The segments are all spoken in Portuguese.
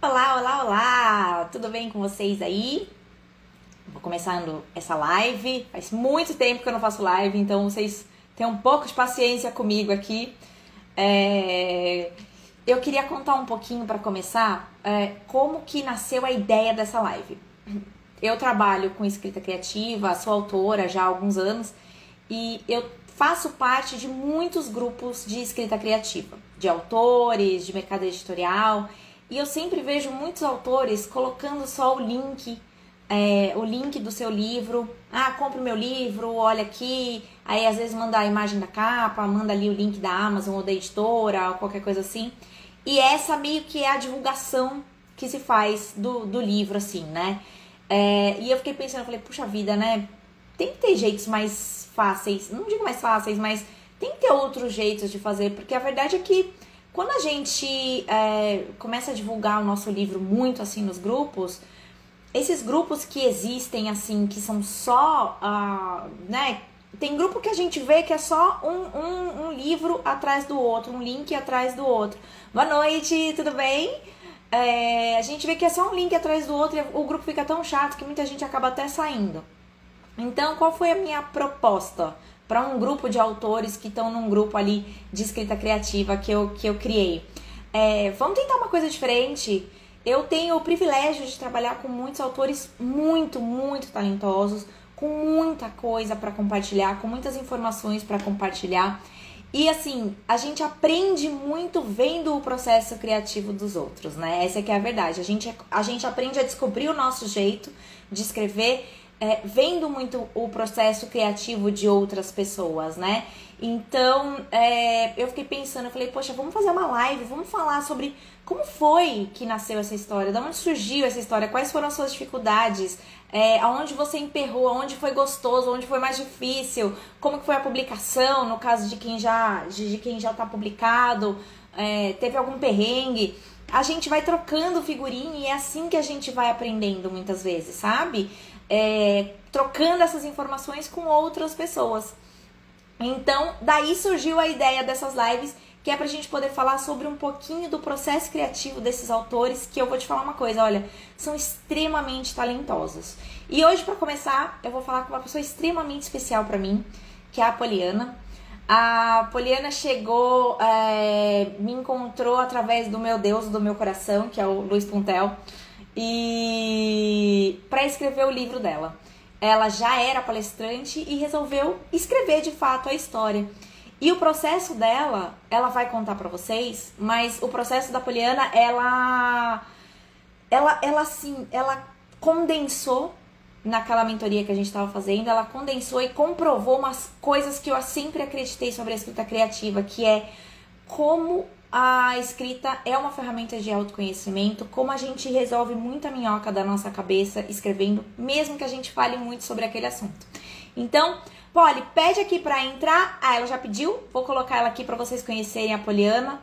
Olá, olá, olá! Tudo bem com vocês aí? Vou começando essa live. Faz muito tempo que eu não faço live, então vocês tenham um pouco de paciência comigo aqui. Eu queria contar um pouquinho para começar como que nasceu a ideia dessa live. Eu trabalho com escrita criativa, sou autora já há alguns anos e eu faço parte de muitos grupos de escrita criativa, de autores, de mercado editorial, e eu sempre vejo muitos autores colocando só o link do seu livro. Ah, compre o meu livro, olha aqui. Aí às vezes manda a imagem da capa, manda ali o link da Amazon ou da editora, ou qualquer coisa assim. E essa meio que é a divulgação que se faz do livro, assim, né? E eu fiquei pensando, eu falei, puxa vida, né? Tem que ter jeitos mais fáceis, não digo mais fáceis, mas tem que ter outros jeitos de fazer, porque a verdade é que quando a gente começa a divulgar o nosso livro muito assim nos grupos, esses grupos que existem assim, que são só, né? Tem grupo que a gente vê que é só um livro atrás do outro, um link atrás do outro. Boa noite, tudo bem? A gente vê que é só um link atrás do outro e o grupo fica tão chato que muita gente acaba até saindo. Então, qual foi a minha proposta para um grupo de autores que estão num grupo ali de escrita criativa que eu criei? Vamos tentar uma coisa diferente. Eu tenho o privilégio de trabalhar com muitos autores muito, muito talentosos, com muita coisa para compartilhar, com muitas informações para compartilhar. E assim, a gente aprende muito vendo o processo criativo dos outros, né? Essa que é a verdade. A gente aprende a descobrir o nosso jeito de escrever, vendo muito o processo criativo de outras pessoas, né? Então, eu fiquei pensando, eu falei, poxa, vamos fazer uma live, vamos falar sobre como foi que nasceu essa história, de onde surgiu essa história, quais foram as suas dificuldades, aonde você emperrou, aonde foi gostoso, onde foi mais difícil, como que foi a publicação, no caso de quem já tá publicado, teve algum perrengue. A gente vai trocando figurinha e é assim que a gente vai aprendendo muitas vezes, sabe? Trocando essas informações com outras pessoas. Então, daí surgiu a ideia dessas lives, que é pra gente poder falar sobre um pouquinho do processo criativo desses autores, que eu vou te falar uma coisa, olha, são extremamente talentosos. E hoje, pra começar, eu vou falar com uma pessoa extremamente especial pra mim, que é a Poliana. A Poliana chegou, me encontrou através do meu Deus, do meu coração, que é o Luiz Puntel, e para escrever o livro dela. Ela já era palestrante e resolveu escrever de fato a história. E o processo dela, ela vai contar para vocês, mas o processo da Poliana, ela condensou naquela mentoria que a gente estava fazendo, ela condensou e comprovou umas coisas que eu sempre acreditei sobre a escrita criativa, que é como a escrita é uma ferramenta de autoconhecimento, como a gente resolve muita minhoca da nossa cabeça escrevendo, mesmo que a gente fale muito sobre aquele assunto. Então, Poli, pede aqui pra entrar. Ah, ela já pediu? Vou colocar ela aqui pra vocês conhecerem a Poliana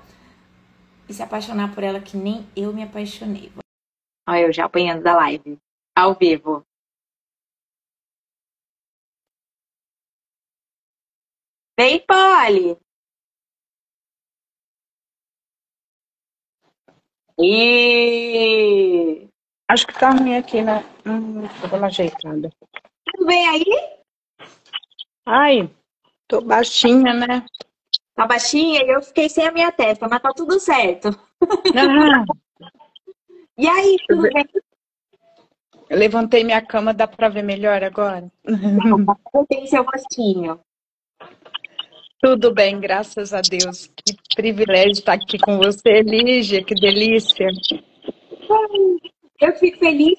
e se apaixonar por ela que nem eu me apaixonei. Olha eu já apanhando da live, ao vivo. Vem, Poli! E Acho que tá ruim aqui, né? Vou dar uma ajeitada. tudo bem aí? Ai, tô baixinha, né? Tá baixinha e eu fiquei sem a minha testa, mas tá tudo certo. Ah, E aí, tudo bem? eu levantei minha cama, dá pra ver melhor agora? Como tem seu rostinho? Tudo bem, graças a Deus. Que privilégio estar aqui com você, Lígia, que delícia. Eu fico feliz.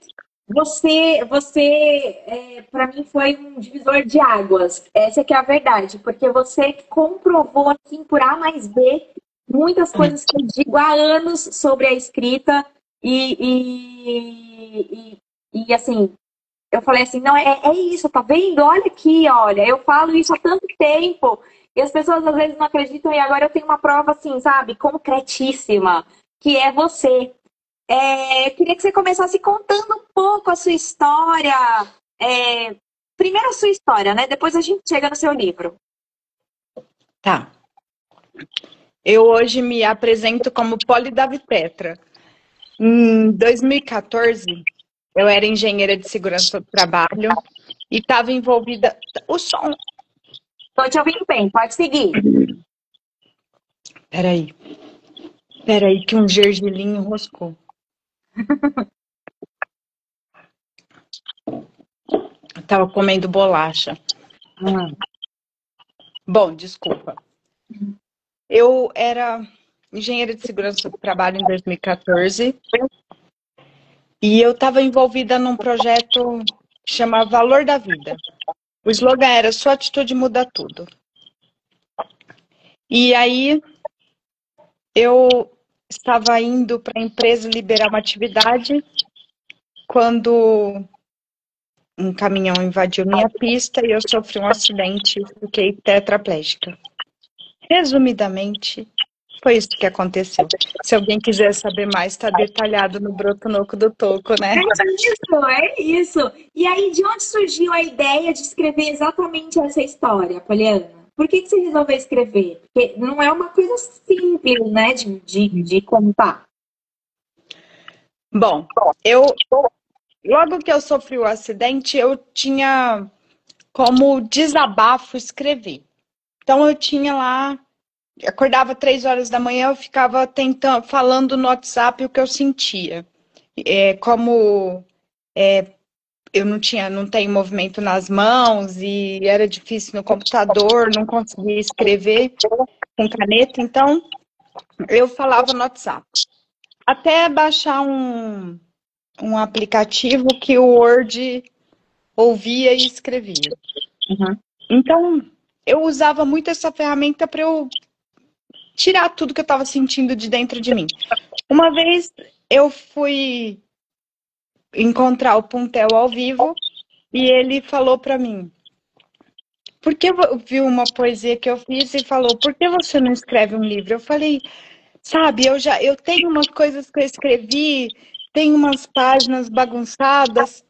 Para mim foi um divisor de águas. Essa que é a verdade, porque você comprovou assim por A mais B muitas coisas que eu digo há anos sobre a escrita e assim eu falei assim, não é isso, tá vendo? Olha aqui, olha, eu falo isso há tanto tempo e as pessoas às vezes não acreditam e agora eu tenho uma prova assim, sabe, concretíssima, que é você. Eu queria que você começasse contando um pouco a sua história. Primeiro a sua história, né? Depois a gente chega no seu livro. Tá. Eu hoje me apresento como Poli Davi Petra. Em 2014, eu era engenheira de segurança do trabalho e estava envolvida. O som. Tô te ouvindo bem, pode seguir. Peraí, que um gergelim enroscou. Eu tava comendo bolacha. Bom, desculpa. Eu era engenheira de segurança do trabalho em 2014 e eu estava envolvida num projeto que chama Valor da Vida. O slogan era Sua atitude muda tudo. E aí eu estava indo para a empresa liberar uma atividade quando um caminhão invadiu minha pista e eu sofri um acidente e fiquei tetraplégica. Resumidamente, foi isso que aconteceu. Se alguém quiser saber mais, está detalhado no Brotonoco do Toco, né? É isso. E aí, de onde surgiu a ideia de escrever exatamente essa história, Poliana? Por que você resolveu escrever? Porque não é uma coisa simples, né, de contar. Bom, logo que eu sofri o acidente, eu tinha como desabafo escrever. Então eu tinha lá, acordava 3 horas da manhã, eu ficava tentando, falando no WhatsApp o que eu sentia. Eu não tenho movimento nas mãos e era difícil no computador, não conseguia escrever com caneta, então eu falava no WhatsApp. Até baixar um aplicativo que o Word ouvia e escrevia. Uhum. Então, eu usava muito essa ferramenta para eu tirar tudo que eu estava sentindo de dentro de mim. Uma vez eu fui encontrar o Puntel ao vivo e ele falou para mim, porque viu uma poesia que eu fiz e falou, por que você não escreve um livro? Eu falei, sabe, eu tenho umas coisas que eu escrevi, tenho umas páginas bagunçadas.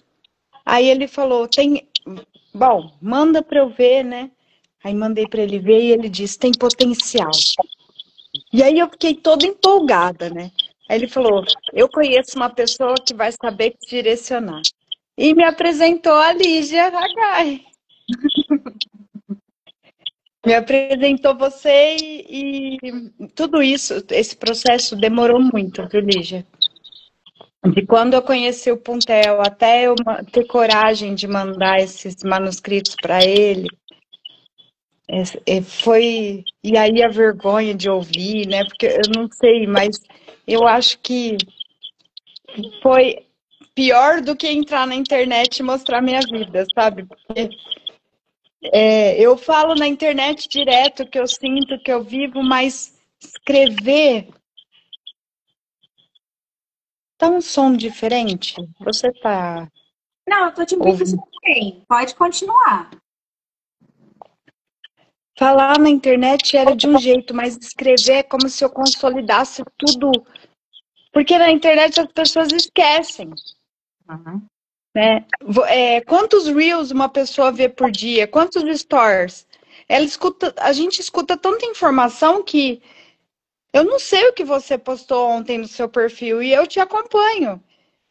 Aí ele falou, bom, manda para eu ver, né? Aí mandei para ele ver e ele disse, tem potencial. E aí eu fiquei toda empolgada, né? Aí ele falou, eu conheço uma pessoa que vai saber te direcionar. E me apresentou a Lígia Hagai. Me apresentou você e tudo isso, esse processo demorou muito, viu, Lígia? De quando eu conheci o Puntel até eu ter coragem de mandar esses manuscritos para ele, foi. E aí a vergonha de ouvir, né? Porque eu não sei, mas eu acho que foi pior do que entrar na internet e mostrar minha vida, sabe? Porque eu falo na internet direto o que eu sinto, o que eu vivo, mas escrever tá um som diferente. Você tá Não, eu tô te ouvindo ouvindo? super bem. Pode continuar. Falar na internet era de um jeito, mas escrever é como se eu consolidasse tudo. Porque na internet as pessoas esquecem, Uhum. né? Quantos reels uma pessoa vê por dia? Quantos stories? A gente escuta tanta informação que eu não sei o que você postou ontem no seu perfil e eu te acompanho.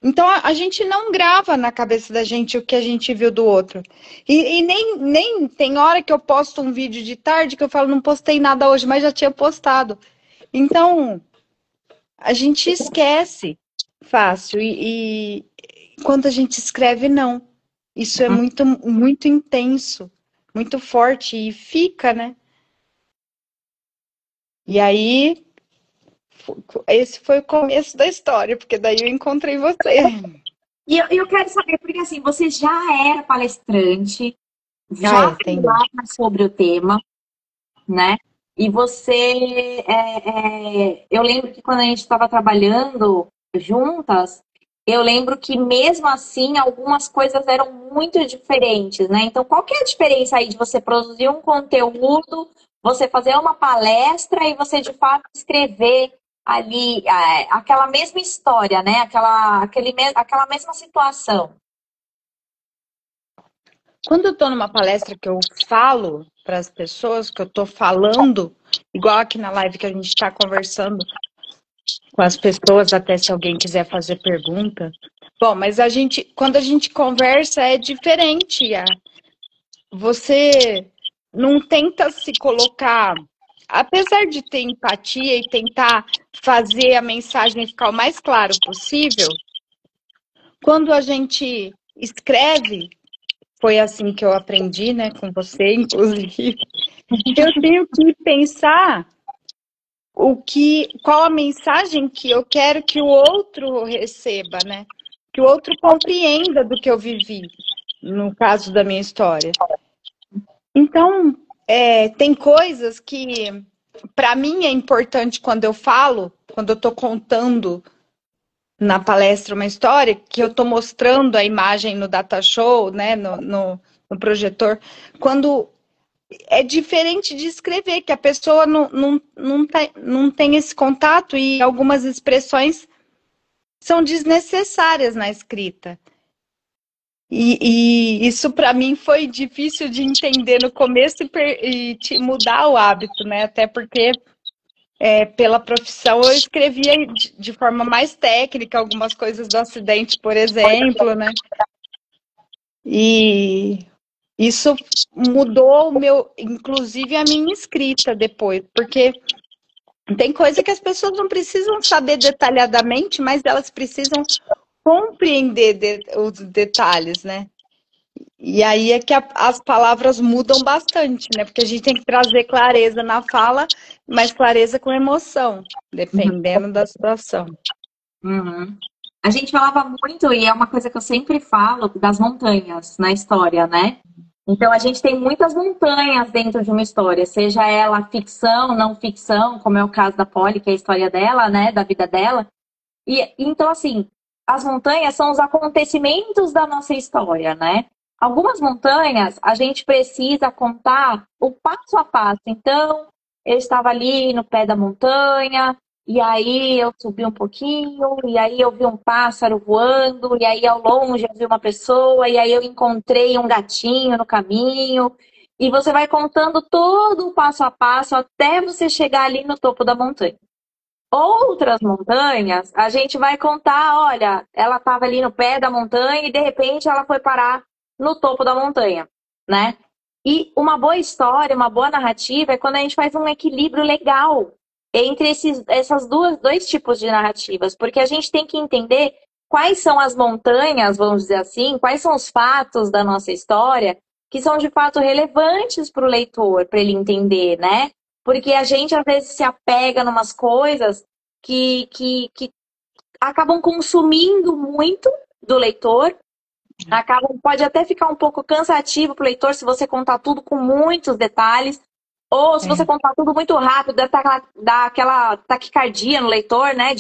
Então a gente não grava na cabeça da gente o que a gente viu do outro. E nem tem hora que eu posto um vídeo de tarde que eu falo, não postei nada hoje, mas já tinha postado. Então a gente esquece fácil. E quando a gente escreve, não. Isso é muito, muito intenso, muito forte e fica, né? E aí, esse foi o começo da história, porque daí eu encontrei você. E eu quero saber, porque assim, você já era palestrante, já Tem. falava sobre o tema, né? E você, eu lembro que quando a gente estava trabalhando juntas, eu lembro que mesmo assim algumas coisas eram muito diferentes, né? Então, qual que é a diferença aí de você produzir um conteúdo, você fazer uma palestra e você de fato escrever ali aquela mesma história, né? Aquela mesma situação. Quando eu estou numa palestra que eu falo para as pessoas, que eu estou falando, igual aqui na live que a gente está conversando, com as pessoas, até se alguém quiser fazer pergunta. Bom, mas quando a gente conversa é diferente. Você não tenta se colocar, apesar de ter empatia e tentar fazer a mensagem ficar o mais claro possível, quando a gente escreve, foi assim que eu aprendi, né, com você, inclusive, eu tenho que pensar qual a mensagem que eu quero que o outro receba, né? Que o outro compreenda do que eu vivi, no caso da minha história. Então, tem coisas que, para mim, é importante quando eu falo, quando eu estou contando na palestra uma história, que eu estou mostrando a imagem no data show, né, no projetor, quando é diferente de escrever, que a pessoa não tem esse contato e algumas expressões são desnecessárias na escrita. E isso para mim foi difícil de entender no começo e mudar o hábito, né? Até porque pela profissão eu escrevia de forma mais técnica algumas coisas do acidente, por exemplo, né? E isso mudou inclusive a minha escrita depois, porque tem coisa que as pessoas não precisam saber detalhadamente, mas elas precisam compreender os detalhes, né? E aí é que as palavras mudam bastante, né? Porque a gente tem que trazer clareza na fala, mas clareza com emoção, dependendo da situação. Uhum. A gente falava muito, e é uma coisa que eu sempre falo, das montanhas na história, né? Então a gente tem muitas montanhas dentro de uma história, seja ela ficção, não ficção, como é o caso da Polly, que é a história dela, né? Da vida dela. E então, assim, as montanhas são os acontecimentos da nossa história, né? Algumas montanhas a gente precisa contar o passo a passo. Então, eu estava ali no pé da montanha, e aí eu subi um pouquinho, e aí eu vi um pássaro voando, e aí ao longe eu vi uma pessoa, e aí eu encontrei um gatinho no caminho. E você vai contando todo o passo a passo até você chegar ali no topo da montanha. Outras montanhas, a gente vai contar, olha, ela estava ali no pé da montanha e de repente ela foi parar no topo da montanha, né? E uma boa história, uma boa narrativa é quando a gente faz um equilíbrio legal entre essas dois tipos de narrativas, porque a gente tem que entender quais são as montanhas, vamos dizer assim, quais são os fatos da nossa história que são de fato relevantes para o leitor, para ele entender, né? Porque a gente às vezes se apega em umas coisas que acabam consumindo muito do leitor, pode até ficar um pouco cansativo para o leitor se você contar tudo com muitos detalhes, ou se você contar tudo muito rápido, deve dar aquela taquicardia no leitor, né?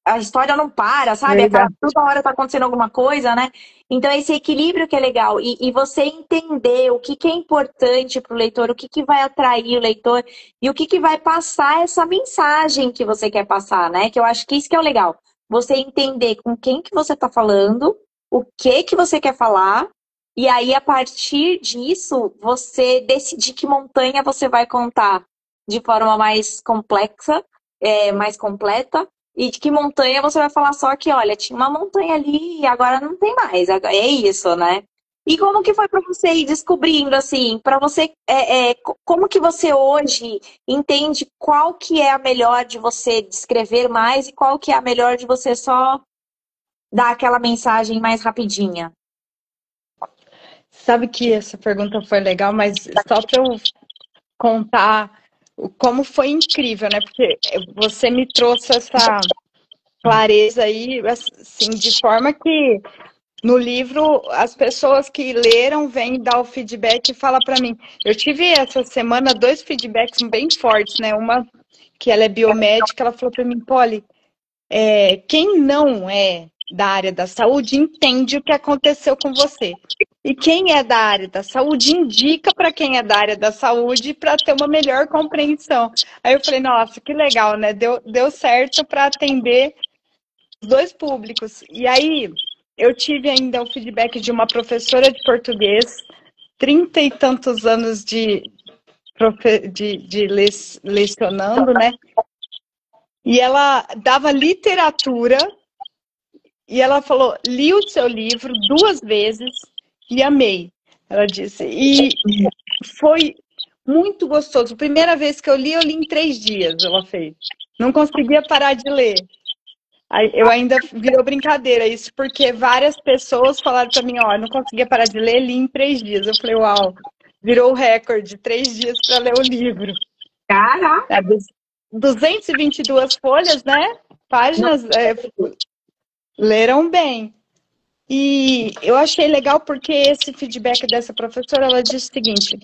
A história não para, sabe? Toda hora tá acontecendo alguma coisa, né? Então, esse equilíbrio que é legal. E você entender o que é importante para o leitor, o que vai atrair o leitor e o que vai passar essa mensagem que você quer passar, né? Que eu acho que isso que é o legal. Você entender com quem que você tá falando, o que você quer falar. E aí, a partir disso, você decidir que montanha você vai contar de forma mais complexa, mais completa, e de que montanha você vai falar só que, olha, tinha uma montanha ali e agora não tem mais. É isso, né? E como que foi para você ir descobrindo, assim, para você, como que você hoje entende qual que é a melhor de você descrever mais e qual que é a melhor de você só dar aquela mensagem mais rapidinha? Sabe que essa pergunta foi legal, mas só para eu contar como foi incrível, né? Porque você me trouxe essa clareza aí, assim, de forma que no livro as pessoas que leram vêm dar o feedback e falam para mim. Eu tive essa semana 2 feedbacks bem fortes, né? Uma que ela é biomédica, ela falou para mim, Polly, quem não é da área da saúde entende o que aconteceu com você. E quem é da área da saúde indica para quem é da área da saúde para ter uma melhor compreensão. Aí eu falei, nossa, que legal, né? Deu certo para atender os dois públicos. E aí eu tive ainda o feedback de uma professora de português, 30 e tantos anos de lecionando, né? E ela dava literatura e ela falou: li o seu livro 2 vezes e amei. Ela disse. E foi muito gostoso. Primeira vez que eu li em 3 dias, ela fez. Não conseguia parar de ler. Aí eu ainda virou brincadeira isso, porque várias pessoas falaram para mim, ó, eu não conseguia parar de ler, li em 3 dias. Eu falei, uau, virou o recorde, 3 dias para ler o livro. Caraca! É, 222 folhas, né? Páginas, leram bem. E eu achei legal porque esse feedback dessa professora, ela disse o seguinte: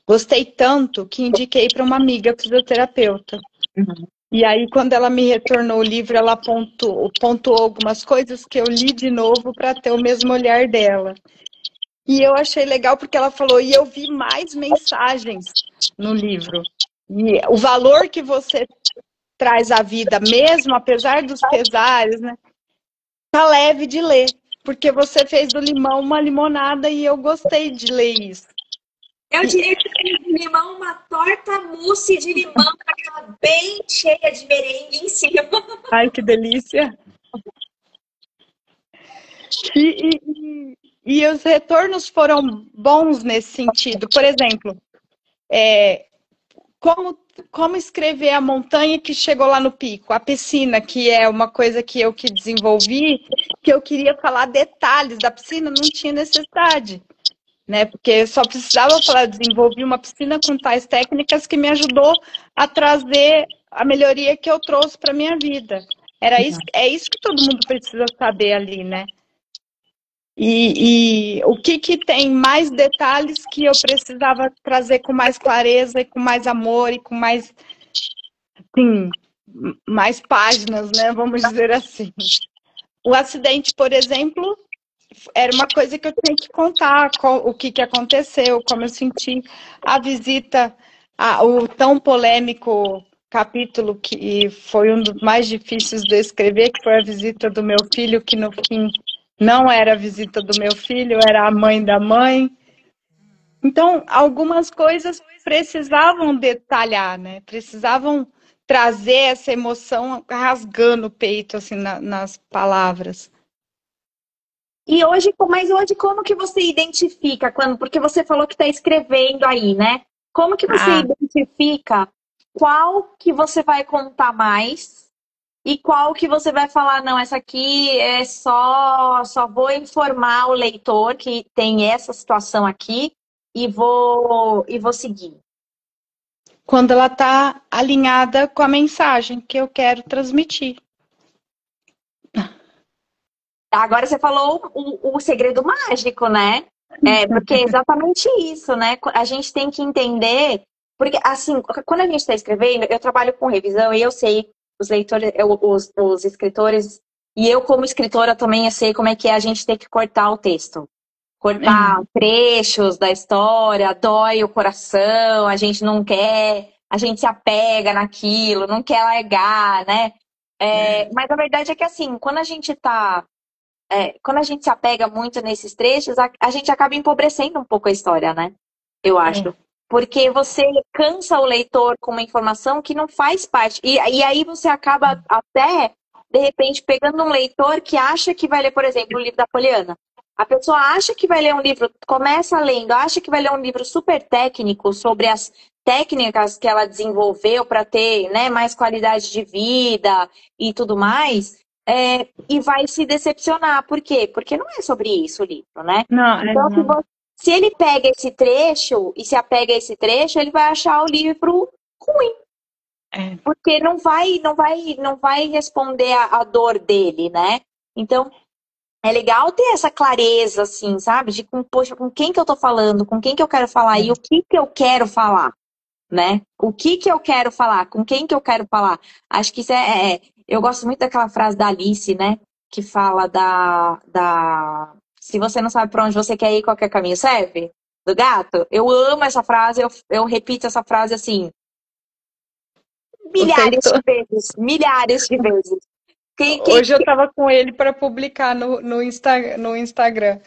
gostei tanto que indiquei para uma amiga fisioterapeuta. Uhum. E aí, quando ela me retornou o livro, ela pontuou algumas coisas que eu li de novo para ter o mesmo olhar dela. E eu achei legal porque ela falou, e eu vi mais mensagens no livro. E o valor que você traz à vida, mesmo apesar dos pesares, né? Tá leve de ler, porque você fez do limão uma limonada e eu gostei de ler isso. Eu diria que de limão, uma torta mousse de limão, aquela bem cheia de merengue em cima. Ai, que delícia! E os retornos foram bons nesse sentido. Por exemplo, como escrever a montanha que chegou lá no pico, a piscina, que é uma coisa que eu que desenvolvi, que eu queria falar detalhes da piscina, não tinha necessidade, né? Porque eu só precisava falar, desenvolvi uma piscina com tais técnicas que me ajudou a trazer a melhoria que eu trouxe para minha vida. É isso que todo mundo precisa saber ali, né? E o que tem mais detalhes que eu precisava trazer com mais clareza e com mais amor e com mais, sim, mais páginas, né? Vamos dizer assim. O acidente, por exemplo, era uma coisa que eu tinha que contar, o que aconteceu, como eu senti a visita, o tão polêmico capítulo que foi um dos mais difíceis de escrever, que foi a visita do meu filho, que no fim não era a visita do meu filho, era a mãe da mãe. Então, algumas coisas precisavam detalhar, né? Precisavam trazer essa emoção rasgando o peito, assim, nas palavras. E hoje, mas hoje como que você identifica quando, porque você falou que está escrevendo aí, né? Como que você identifica qual que você vai contar mais e qual que você vai falar, não, essa aqui é só vou informar o leitor que tem essa situação aqui e vou seguir. Quando ela está alinhada com a mensagem que eu quero transmitir. Agora você falou o segredo mágico, né? Porque é exatamente isso, né? A gente tem que entender, porque assim, quando a gente está escrevendo, eu trabalho com revisão e eu sei, os leitores, os escritores, e eu como escritora também eu sei como é que é a gente ter que cortar o texto. Cortar trechos da história, dói o coração, a gente não quer, a gente se apega naquilo, não quer largar, né? Mas a verdade é que assim, quando a gente se apega muito nesses trechos, a gente acaba empobrecendo um pouco a história, né? Eu acho. Porque você cansa o leitor com uma informação que não faz parte. E aí você acaba até, de repente, pegando um leitor que acha que vai ler, por exemplo, o livro da Poliana. A pessoa acha que vai ler um livro, começa lendo, acha que vai ler um livro super técnico sobre as técnicas que ela desenvolveu para ter, né, mais qualidade de vida e tudo mais. E vai se decepcionar. Por quê? Porque não é sobre isso o livro, né? Não, Então, se ele pega esse trecho e se apega a esse trecho, ele vai achar o livro ruim. Porque não vai responder a dor dele, né? Então, é legal ter essa clareza, assim, sabe? De, poxa, com quem que eu tô falando? Com quem que eu quero falar? E o que que eu quero falar? Né? O que que eu quero falar? Com quem que eu quero falar? Acho que isso eu gosto muito daquela frase da Alice, né? Que fala se você não sabe para onde você quer ir, qualquer caminho serve? Do gato. Eu amo essa frase, eu repito essa frase assim milhares de vezes. Milhares de vezes. Hoje eu estava com ele para publicar no Instagram.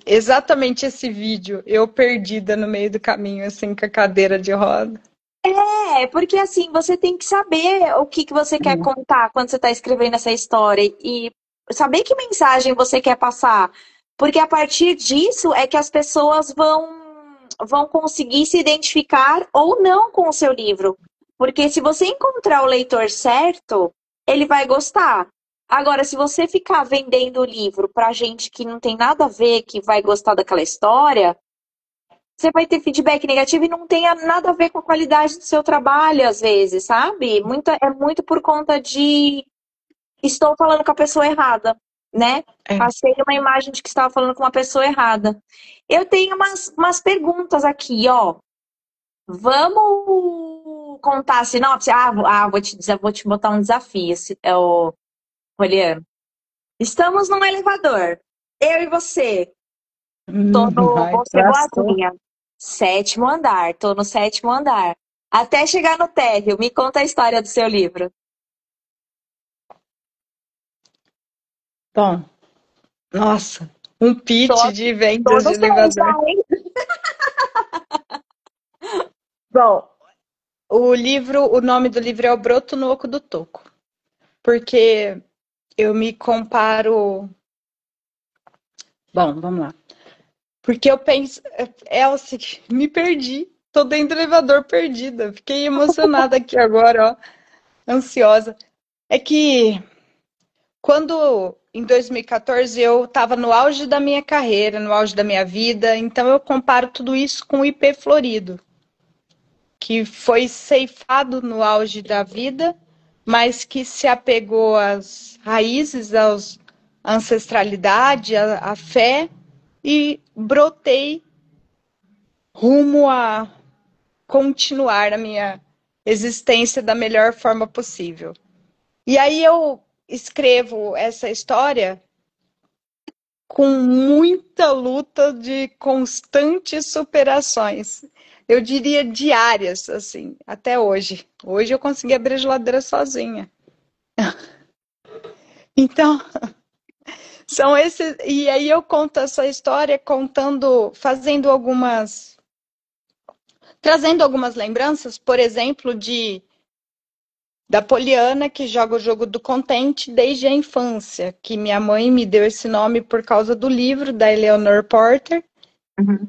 Exatamente esse vídeo, eu perdida no meio do caminho, assim, com a cadeira de roda. É, porque assim, você tem que saber o que você quer contar quando você está escrevendo essa história e saber que mensagem você quer passar. Porque a partir disso é que as pessoas vão conseguir se identificar ou não com o seu livro. Porque se você encontrar o leitor certo, ele vai gostar. Agora, se você ficar vendendo o livro para gente que não tem nada a ver, que vai gostar daquela história, você vai ter feedback negativo e não tenha nada a ver com a qualidade do seu trabalho, às vezes, sabe? É muito por conta de estou falando com a pessoa errada, né? É. Passei uma imagem de que estava falando com uma pessoa errada. Eu tenho umas perguntas aqui, ó. Vamos contar a sinopse? Vou te dizer, vou te botar um desafio, Poliano. Estamos num elevador. Eu e você. Tô no. Ai, Vou ser lascou. boazinha. Sétimo andar. Tô no sétimo andar. Até chegar no térreo. Me conta a história do seu livro. Bom, nossa, um pitch Tô, de tô vendas no de seis elevador. já, hein? Bom, o nome do livro é O Broto no Oco do Toco, porque eu me comparo. Bom, vamos lá. Porque eu penso, Elsie, me perdi. Tô dentro do elevador perdida. Fiquei emocionada aqui agora, ó, ansiosa. É que quando em 2014 eu estava no auge da minha carreira, no auge da minha vida, então eu comparo tudo isso com o IP Florido, que foi ceifado no auge da vida, mas que se apegou às raízes, à ancestralidade, à fé, e brotei rumo a continuar a minha existência da melhor forma possível. E aí eu escrevo essa história com muita luta de constantes superações. Eu diria diárias, assim, até hoje. Hoje eu consegui abrir a geladeira sozinha. Então, são esses. E aí eu conto essa história contando, fazendo algumas. Trazendo algumas lembranças, por exemplo, da Poliana, que joga o jogo do contente desde a infância, que minha mãe me deu esse nome por causa do livro da Eleanor Porter. Uhum.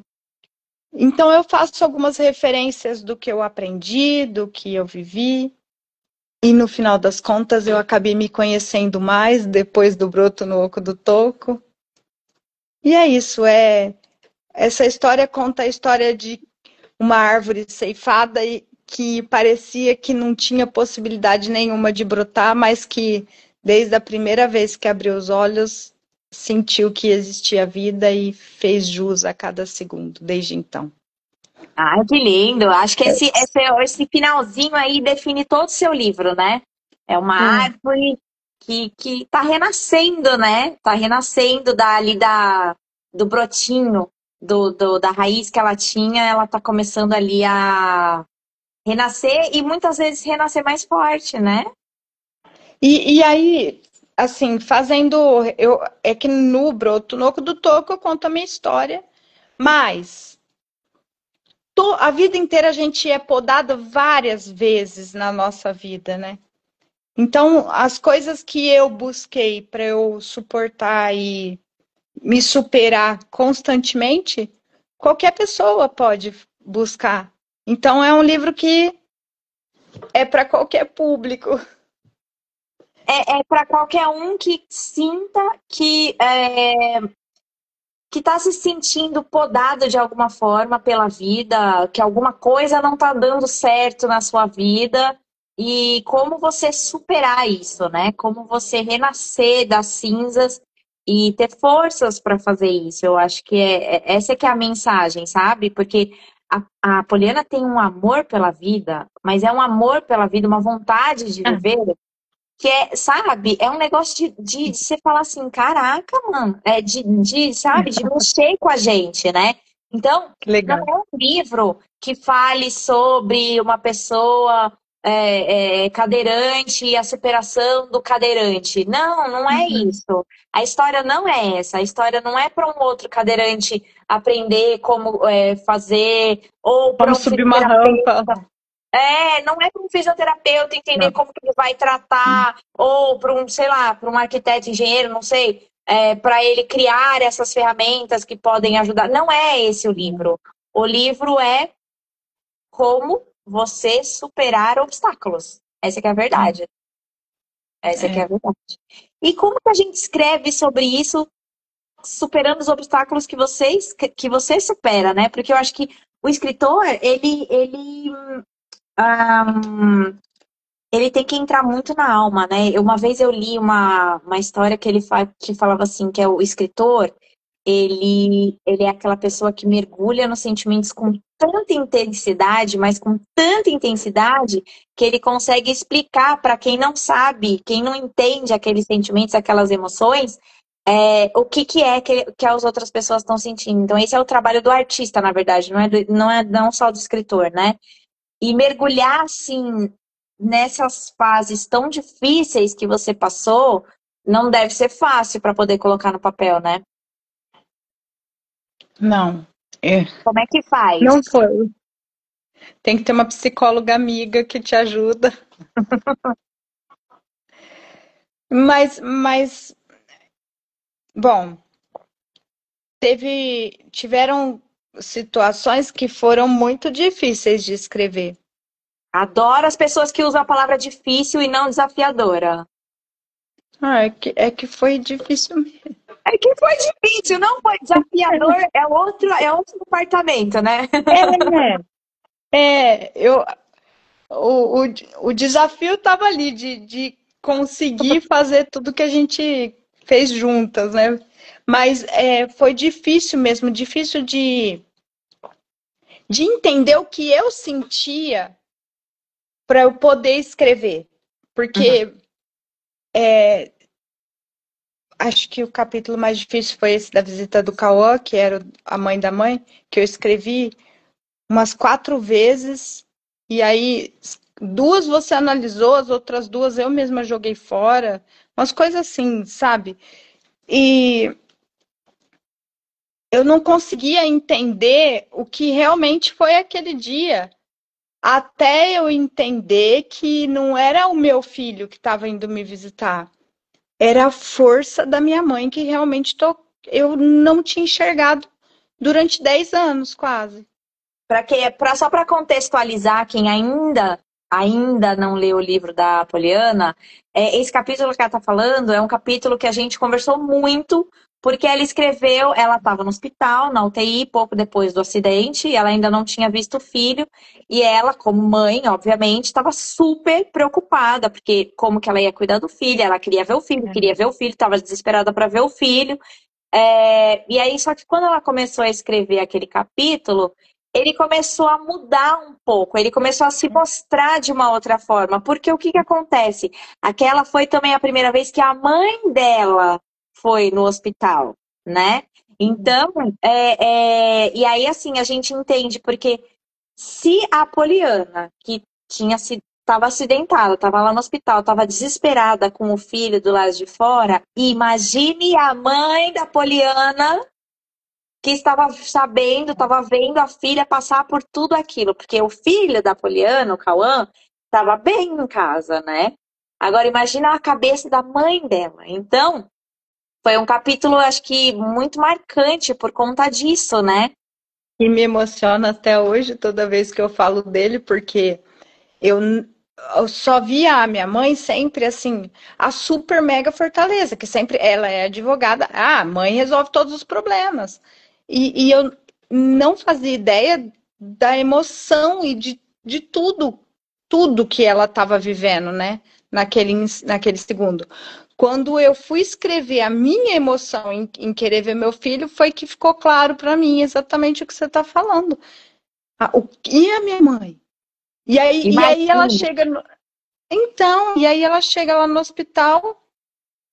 Então eu faço algumas referências do que eu aprendi, do que eu vivi, e no final das contas eu acabei me conhecendo mais depois do broto no oco do toco. E é isso, essa história conta a história de uma árvore ceifada e que parecia que não tinha possibilidade nenhuma de brotar, mas que desde a primeira vez que abriu os olhos sentiu que existia vida e fez jus a cada segundo desde então. Ai, que lindo. Acho que esse finalzinho aí define todo o seu livro, né? É uma É. árvore que tá renascendo, né? Tá renascendo do brotinho, da raiz que ela tinha, ela tá começando ali a renascer e muitas vezes renascer mais forte, né? E aí, assim, é que no Broto no Oco do Toco eu conto a minha história, mas a vida inteira a gente é podada várias vezes na nossa vida, né? Então, as coisas que eu busquei para eu suportar e me superar constantemente, qualquer pessoa pode buscar. Então, é um livro que é para qualquer público. É para qualquer um que sinta que está se sentindo podado de alguma forma pela vida, que alguma coisa não está dando certo na sua vida e como você superar isso, né? Como você renascer das cinzas e ter forças para fazer isso. Eu acho que essa que é a mensagem, sabe? Porque a Poliana tem um amor pela vida, mas é um amor pela vida, uma vontade de viver que é, sabe, é um negócio de você falar assim, caraca, mano, sabe, de mexer com a gente, né? Então, Que não legal. é um livro que fale sobre uma pessoa cadeirante e a superação do cadeirante. Não, não é Uhum. isso. A história não é essa. A história não é para um outro cadeirante aprender como fazer, ou para Como um subir uma fisioterapeuta. rampa. Não é para um fisioterapeuta entender Não. como que ele vai tratar, ou para um, sei lá, para um arquiteto, engenheiro, não sei, para ele criar essas ferramentas que podem ajudar. Não é esse o livro. O livro é como você superar obstáculos. Essa que é a verdade. Essa que é a É. verdade. E como que a gente escreve sobre isso, superando os obstáculos que você supera, né? Porque eu acho que o escritor, ele tem que entrar muito na alma, né? Uma vez eu li uma história que falava assim, que é o escritor, ele é aquela pessoa que mergulha nos sentimentos com tanta intensidade, mas com tanta intensidade, que ele consegue explicar para quem não sabe, quem não entende aqueles sentimentos, aquelas emoções, o que é que as outras pessoas estão sentindo. Então, esse é o trabalho do artista, na verdade, não só do escritor, né? E mergulhar, assim, nessas fases tão difíceis que você passou, não deve ser fácil para poder colocar no papel, né? Não. É. Como é que faz? Não foi. Tem que ter uma psicóloga amiga que te ajuda. Mas, bom, tiveram situações que foram muito difíceis de escrever. Adoro as pessoas que usam a palavra difícil e não desafiadora. É que foi difícil mesmo. É que foi difícil, não foi desafiador, é outro departamento, né? Eu, o, o, o desafio estava ali de conseguir fazer tudo que a gente fez juntas, né? Mas foi difícil mesmo, difícil de entender o que eu sentia para eu poder escrever. Uhum. Porque acho que o capítulo mais difícil foi esse da visita do Cauã, que era a mãe da mãe, que eu escrevi umas 4 vezes, e aí 2 você analisou, as outras 2 eu mesma joguei fora, umas coisas assim, sabe? E eu não conseguia entender o que realmente foi aquele dia, até eu entender que não era o meu filho que estava indo me visitar, era a força da minha mãe que realmente eu não tinha enxergado durante 10 anos, quase. Só para contextualizar quem ainda não leu o livro da Poliana, esse capítulo que ela está falando é um capítulo que a gente conversou muito, porque ela estava no hospital, na UTI, pouco depois do acidente, ela ainda não tinha visto o filho, e ela, como mãe, obviamente, estava super preocupada, porque como que ela ia cuidar do filho, ela queria ver o filho, estava desesperada para ver o filho. E aí, só que quando ela começou a escrever aquele capítulo, ele começou a mudar um pouco, ele começou a se mostrar de uma outra forma. Porque o que que acontece? Aquela foi também a primeira vez que a mãe dela foi no hospital, né? Então, e aí assim, a gente entende, porque se a Poliana, que estava acidentada, estava lá no hospital, estava desesperada com o filho do lado de fora, imagine a mãe da Poliana que estava sabendo, estava vendo a filha passar por tudo aquilo, porque o filho da Poliana, o Cauã, estava bem em casa, né? Agora imagina a cabeça da mãe dela. Então, foi um capítulo, acho que muito marcante por conta disso, né? E me emociona até hoje toda vez que eu falo dele, porque eu, eu só via a minha mãe sempre assim, a super mega fortaleza, que sempre ela é advogada, a mãe resolve todos os problemas. E eu não fazia ideia da emoção e de tudo que ela estava vivendo, né? Naquele segundo. Quando eu fui escrever a minha emoção em querer ver meu filho, foi que ficou claro para mim exatamente o que você está falando. E a minha mãe? E aí ela Imagina. chega. Então, e aí ela chega lá no hospital.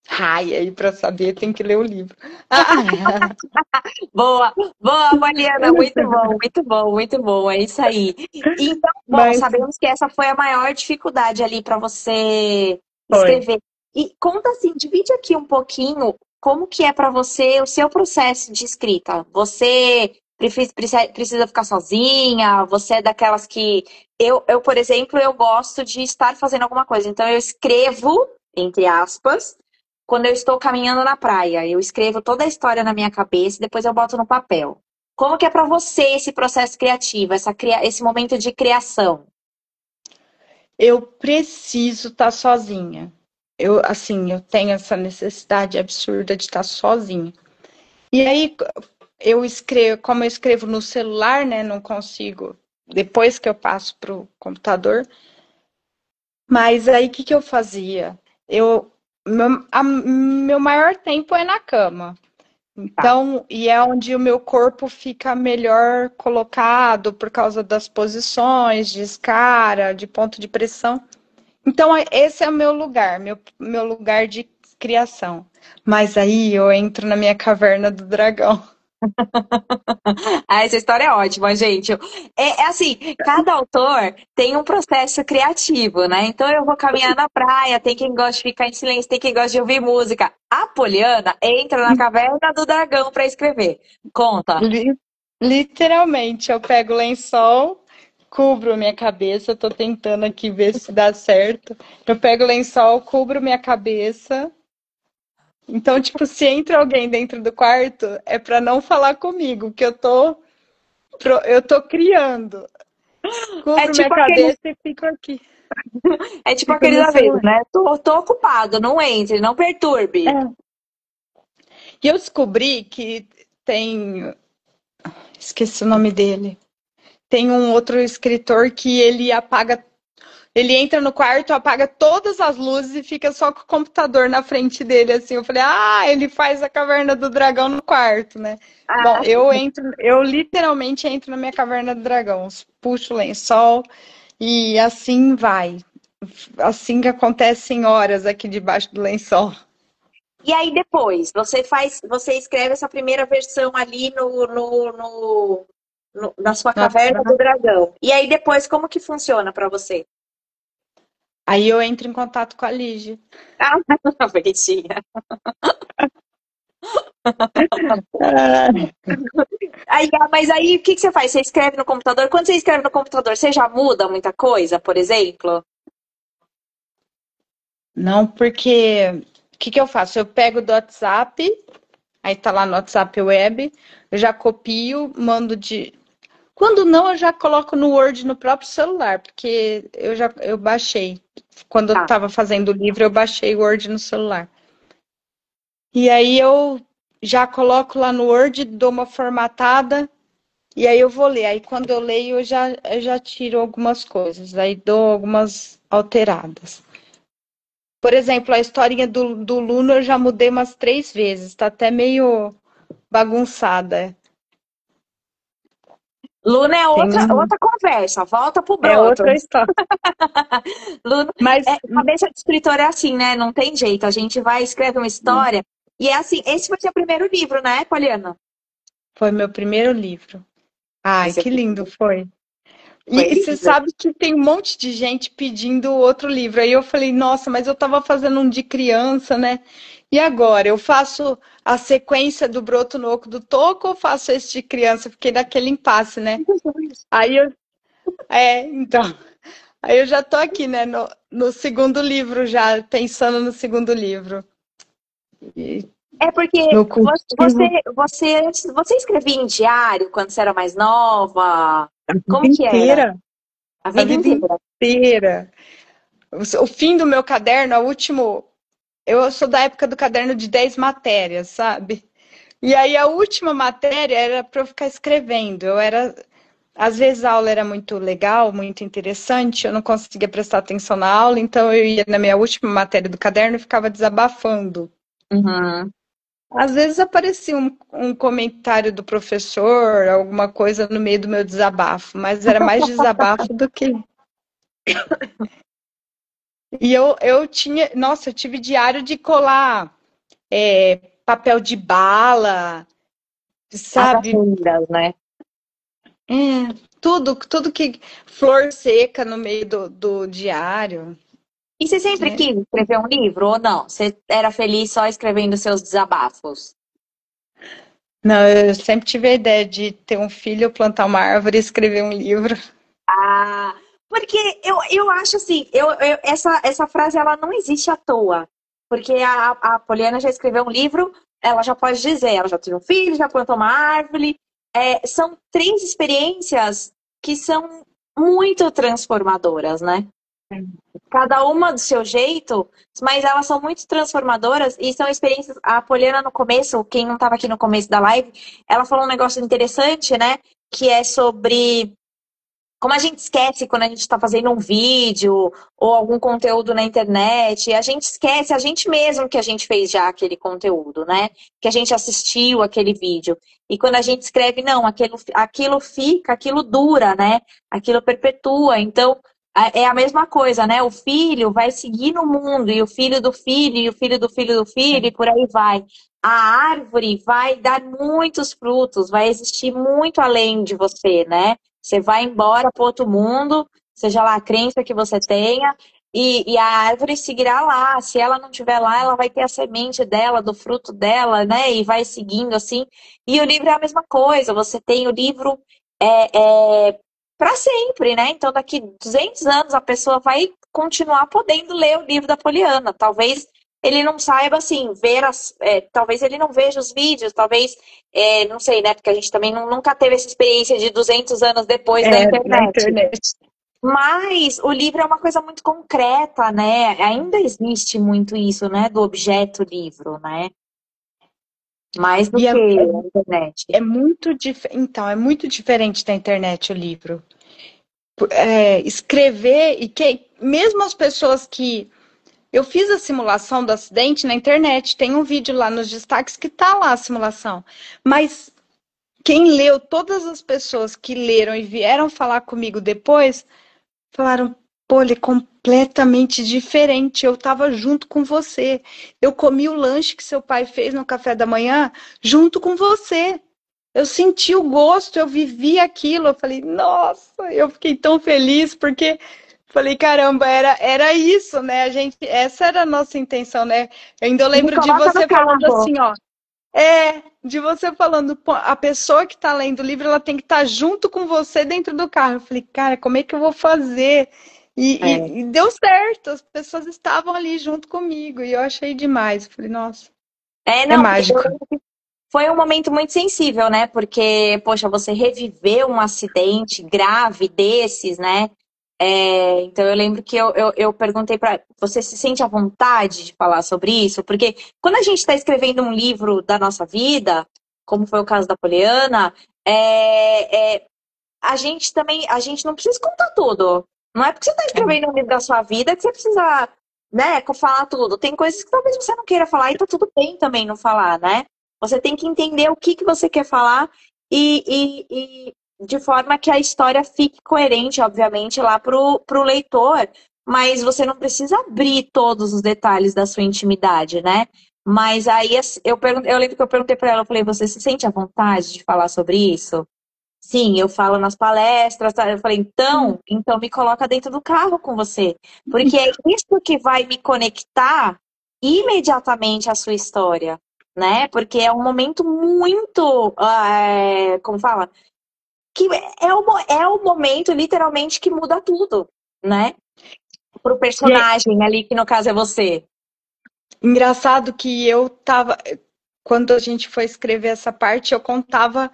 Ai, aí para saber tem que ler o livro. Boa, boa, Poliana, muito bom, muito bom, muito bom, é isso aí. Então, bom, Mas sabemos que essa foi a maior dificuldade ali para você foi. escrever. E conta assim, divide aqui um pouquinho como que é para você o seu processo de escrita. Você precisa ficar sozinha? Você é daquelas que... por exemplo, eu gosto de estar fazendo alguma coisa. Então, eu escrevo, entre aspas, quando eu estou caminhando na praia. Eu escrevo toda a história na minha cabeça e depois eu boto no papel. Como que é pra você esse processo criativo, esse momento de criação? Eu preciso estar sozinha. Eu tenho essa necessidade absurda de estar sozinha. E aí, eu escrevo, como eu escrevo no celular, né? Não consigo, depois que eu passo para o computador. Mas aí, o que que eu fazia? Meu maior tempo é na cama. Tá. Então, e é onde o meu corpo fica melhor colocado por causa das posições, de escara, de ponto de pressão. Então, esse é o meu lugar, meu lugar de criação. Mas aí eu entro na minha caverna do dragão. Ah, essa história é ótima, gente. É assim, cada autor tem um processo criativo, né? Então eu vou caminhar na praia, tem quem gosta de ficar em silêncio, tem quem gosta de ouvir música. A Poliana entra na caverna do dragão para escrever. Conta. Li- Literalmente, eu pego o lençol, cubro minha cabeça, eu tô tentando aqui ver se dá certo. Eu pego o lençol, cubro minha cabeça. Então, tipo, se entra alguém dentro do quarto, é pra não falar comigo, que eu tô criando. É Cubro minha tipo aquele, cabeça e fico aqui, é tipo fico aquele no aviso, celular. né? Tô ocupado, não entre, não perturbe. É. E eu descobri que tem, esqueci o nome dele. Tem um outro escritor que ele entra no quarto, apaga todas as luzes e fica só com o computador na frente dele, assim. Eu falei, ele faz a caverna do dragão no quarto, né? Bom, Ah, eu literalmente entro na minha caverna do dragão, puxo o lençol e assim vai. Assim que acontece em horas aqui debaixo do lençol. e aí depois, você escreve essa primeira versão ali na sua No caverna do WhatsApp. dragão. E aí depois, como que funciona para você? Aí eu entro em contato com a Lige. Ah, bonitinha. Mas aí, o que que você faz? Você escreve no computador? Quando você escreve no computador, você já muda muita coisa, por exemplo? Não, porque o que que eu faço? Eu pego do WhatsApp, aí tá lá no WhatsApp Web, eu já copio, mando de. Quando não, eu já coloco no Word no próprio celular, porque eu baixei. Quando eu Tá. estava fazendo o livro, eu baixei o Word no celular. E aí eu já coloco lá no Word, dou uma formatada, e aí eu vou ler. Aí quando eu leio, eu já tiro algumas coisas, aí dou algumas alteradas. Por exemplo, a historinha do Luno eu já mudei umas 3 vezes, tá até meio bagunçada. Luna é Tem um... outra conversa, volta pro É broto. outra história. Luna, Mas cabeça de escritor é assim, né? Não tem jeito. A gente vai, escreve uma história. E é assim, esse foi seu primeiro livro, né, Poliana? foi meu primeiro livro. Ai, Esse que lindo foi. foi E você lindo. sabe que tem um monte de gente pedindo outro livro. Aí eu falei, nossa, mas eu estava fazendo um de criança, né? E agora? Eu faço a sequência do Broto no Oco do Toco ou faço esse de criança? Fiquei naquele impasse, né? Aí eu. Então. Aí eu já tô aqui, né? No segundo livro, já pensando no segundo livro. E É porque no cultivo você escrevia em diário quando você era mais nova? a vida Como que era? inteira. A A vida vida inteira. inteira. O fim do meu caderno, o último. Eu sou da época do caderno de 10 matérias, sabe? E aí a última matéria era para eu ficar escrevendo. Às vezes a aula era muito legal, muito interessante, eu não conseguia prestar atenção na aula, então eu ia na minha última matéria do caderno e ficava desabafando. Uhum. Às vezes aparecia um comentário do professor, alguma coisa no meio do meu desabafo, mas era mais desabafo do que. E eu tinha, nossa, eu tive diário de colar papel de bala, As sabe? agendas, né? É, tudo que. Flor seca no meio do diário. E você sempre Né? quis escrever um livro ou não? Você era feliz só escrevendo seus desabafos? Não, eu sempre tive a ideia de ter um filho, plantar uma árvore e escrever um livro. Ah, porque eu acho assim, essa frase ela não existe à toa. Porque a Poliana já escreveu um livro, ela já pode dizer, ela já teve um filho, já plantou uma árvore. É, são três experiências que são muito transformadoras, né? Cada uma do seu jeito, mas elas são muito transformadoras e são experiências. A Poliana, no começo, quem não estava aqui no começo da live, ela falou um negócio interessante, né? Que é sobre como a gente esquece quando a gente está fazendo um vídeo ou algum conteúdo na internet, a gente esquece a gente mesmo que a gente fez já aquele conteúdo, né? Que a gente assistiu aquele vídeo. E quando a gente escreve, não, aquilo fica, aquilo dura, né? Aquilo perpetua. Então, é a mesma coisa, né? O filho vai seguir no mundo, e o filho do filho, e o filho do filho do filho, e por aí vai. A árvore vai dar muitos frutos, vai existir muito além de você, né? Você vai embora para outro mundo, seja lá a crença que você tenha, e a árvore seguirá lá. Se ela não estiver lá, ela vai ter a semente dela, do fruto dela, né? E vai seguindo assim. E o livro é a mesma coisa. Você tem o livro para sempre, né? Então, daqui 200 anos, a pessoa vai continuar podendo ler o livro da Poliana. Talvez ele não saiba, assim, talvez ele não veja os vídeos, talvez não sei, né? Porque a gente também nunca teve essa experiência de 200 anos depois da Na internet. internet. Mas o livro é uma coisa muito concreta, né? Ainda existe muito isso, né? Do objeto livro, né? Mais do E que a internet. é muito então, é muito diferente da internet o livro. Escrever e que mesmo as pessoas que eu fiz a simulação do acidente na internet, tem um vídeo lá nos destaques que tá lá a simulação. Mas quem leu, todas as pessoas que leram e vieram falar comigo depois, falaram, pô, ele é completamente diferente. Eu estava junto com você. Eu comi o lanche que seu pai fez no café da manhã junto com você. Eu senti o gosto, eu vivi aquilo. Eu falei, nossa, eu fiquei tão feliz porque falei, caramba, era isso, né? Essa era a nossa intenção, né? Eu ainda Me lembro de coloca no você falando carro. assim, ó. De você falando, pô, a pessoa que está lendo o livro, ela tem que estar junto com você dentro do carro. Eu falei, cara, como é que eu vou fazer? É. E deu certo, as pessoas estavam ali junto comigo e eu achei demais. Eu falei, nossa, é Não, porque mágico. foi um momento muito sensível, né? Porque, poxa, você reviveu um acidente grave desses, né? Então eu lembro que eu perguntei para você se sente à vontade de falar sobre isso? Porque quando a gente está escrevendo um livro da nossa vida, como foi o caso da Poliana, a gente também, a gente não precisa contar tudo. Não é porque você está escrevendo um livro da sua vida que você precisa, né, falar tudo. Tem coisas que talvez você não queira falar e tá tudo bem também não falar, né? Você tem que entender o que você quer falar e de forma que a história fique coerente, obviamente, lá pro leitor, mas você não precisa abrir todos os detalhes da sua intimidade, né? Mas aí eu lembro que eu perguntei para ela, eu falei, você se sente à vontade de falar sobre isso? Sim, eu falo nas palestras, tá? Eu falei, então me coloca dentro do carro com você, porque é isso que vai me conectar imediatamente à sua história, né? Porque é um momento muito, como fala, que é o momento literalmente que muda tudo, né? Pro E é personagem ali, que no caso é você. engraçado que eu tava, quando a gente foi escrever essa parte, eu contava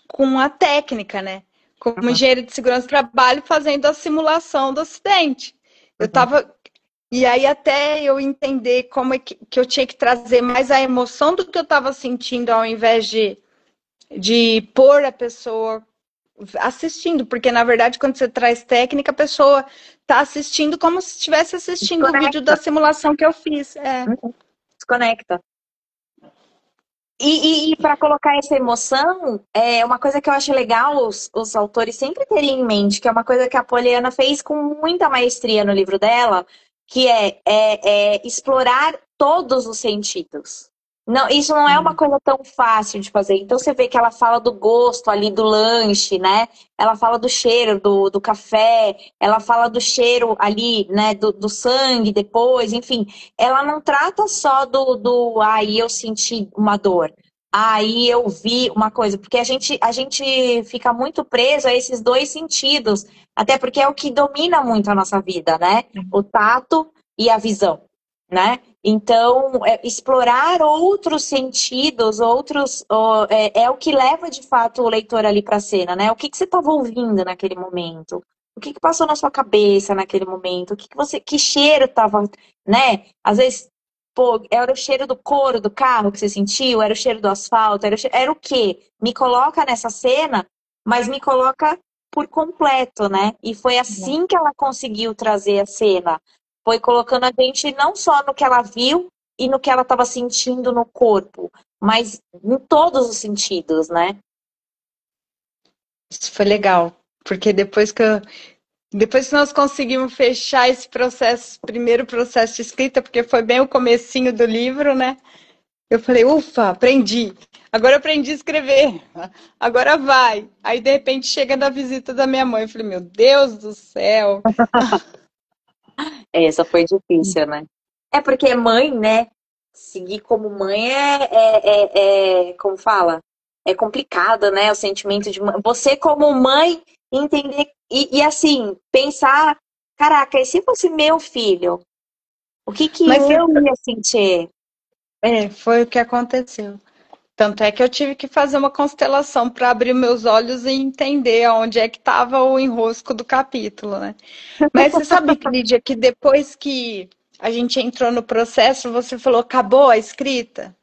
com a técnica, né? Como Uhum, engenheiro de segurança do trabalho, fazendo a simulação do acidente. Eu uhum. estava. E aí, até eu entender como é que eu tinha que trazer mais a emoção do que eu estava sentindo, ao invés de pôr a pessoa assistindo, porque na verdade, quando você traz técnica, a pessoa está assistindo como se estivesse assistindo o vídeo da Desconecta. simulação que eu fiz. Uhum. Desconecta. E para colocar essa emoção, é uma coisa que eu acho legal os autores sempre terem em mente, que é uma coisa que a Poliana fez com muita maestria no livro dela, que é explorar todos os sentidos. Não, isso não é uma coisa tão fácil de fazer. Então você vê que ela fala do gosto ali do lanche, né? Ela fala do cheiro do café, ela fala do cheiro ali, né? Do sangue depois, enfim ela não trata só aí eu senti uma dor. Aí eu vi uma coisa, porque a gente fica muito preso a esses dois sentidos, até porque é o que domina muito a nossa vida, né? O tato e a visão, né? Então, explorar outros sentidos, é o que leva de fato o leitor ali para a cena, né? O que que você estava ouvindo naquele momento? O que que passou na sua cabeça naquele momento? Que cheiro estava, né? Às vezes pô, era o cheiro do couro do carro que você sentiu? Era o cheiro do asfalto? Era o quê? Me coloca nessa cena, mas me coloca por completo, né? E foi assim que ela conseguiu trazer a cena. Foi colocando a gente não só no que ela viu e no que ela estava sentindo no corpo, mas em todos os sentidos, né? Isso foi legal, porque depois que nós conseguimos fechar esse processo, primeiro processo de escrita, porque foi bem o comecinho do livro, né? Eu falei, ufa, aprendi. Agora eu aprendi a escrever. Agora vai. Aí, de repente, chega na visita da minha mãe. Eu falei, meu Deus do céu. Essa foi difícil, né? É porque mãe, né? Seguir como mãe como fala? É complicado, né? O sentimento de mãe. Você como mãe entender e assim, pensar, caraca, e se fosse meu filho, o que que Mas eu ia sentir? foi o que aconteceu. Tanto é que eu tive que fazer uma constelação para abrir meus olhos e entender onde é que estava o enrosco do capítulo, né? Mas você sabe, Lídia, que depois que a gente entrou no processo, você falou, acabou a escrita?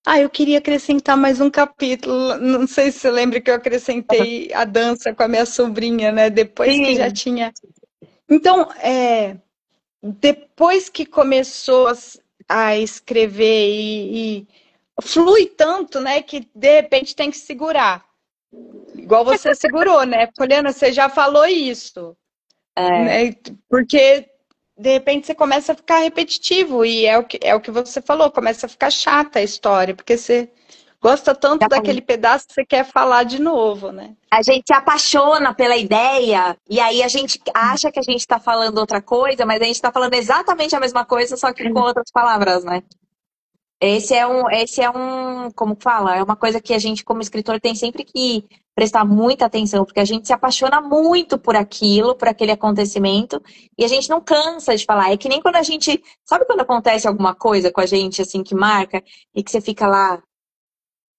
Ah, eu queria acrescentar mais um capítulo. Não sei se você lembra que eu acrescentei a dança com a minha sobrinha, né? Depois que já Sim, tinha. Então, depois que começou a escrever e flui tanto, né? Que de repente tem que segurar. Igual você segurou, né? Poliana, você já falou isso, é, né? Porque de repente você começa a ficar repetitivo e é o que você falou, começa a ficar chata a história, porque você gosta tanto já daquele pedaço que você quer falar de novo, né? a gente se apaixona pela ideia e aí a gente acha que a gente está falando outra coisa, mas a gente está falando exatamente a mesma coisa, só que com outras palavras, né? Como fala? É uma coisa que a gente, como escritor, tem sempre que prestar muita atenção, porque a gente se apaixona muito por aquilo, por aquele acontecimento, e a gente não cansa de falar. É que nem quando a gente, sabe quando acontece alguma coisa com a gente, assim, que marca, e que você fica lá,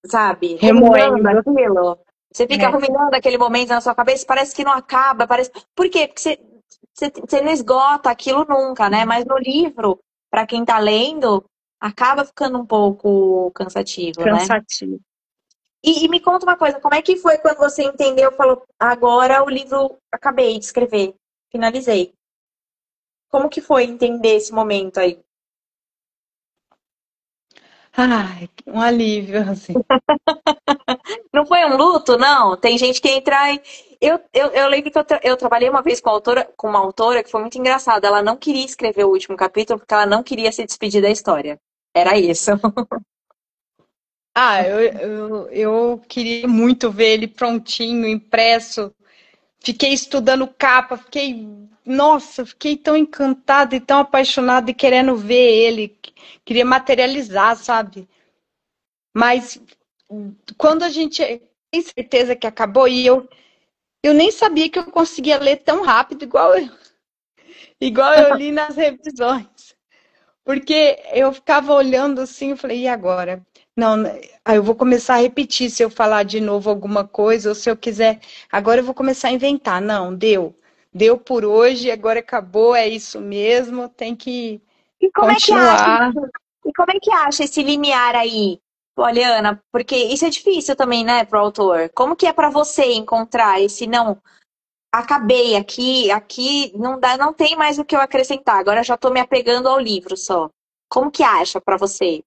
sabe, ruminando Remoendo. aquilo? Você fica É. ruminando aquele momento na sua cabeça, parece que não acaba, parece. Por quê? Porque você não esgota aquilo nunca, né? Mas no livro, para quem tá lendo, acaba ficando um pouco cansativo, né? Cansativo. E me conta uma coisa, como é que foi quando você entendeu, falou, agora o livro acabei de escrever, finalizei. Como que foi entender esse momento aí? Ai, um alívio, assim. Não foi um luto, não? Tem gente que entra em... Eu lembro que eu trabalhei uma vez com uma autora que foi muito engraçada. Ela não queria escrever o último capítulo porque ela não queria se despedir da história. Era isso. Ah, eu queria muito ver ele prontinho, impresso. Fiquei estudando capa, nossa, fiquei tão encantada e tão apaixonada e querendo ver ele. Queria materializar, sabe? Mas quando a gente tem certeza que acabou, e eu nem sabia que eu conseguia ler tão rápido, igual eu li nas revisões. Porque eu ficava olhando assim, eu falei, e agora? Não, aí eu vou começar a repetir se eu falar de novo alguma coisa, ou se eu quiser. Agora eu vou começar a inventar. Não, deu. Deu por hoje, agora acabou, é isso mesmo, tem que E como é que acha? continuar. E como é que acha esse limiar aí, Poliana? Porque isso é difícil também, né, pro autor. Como que é para você encontrar esse não? Acabei aqui não dá, não tem mais o que eu acrescentar. Agora já tô me apegando ao livro só. Como que acha para você?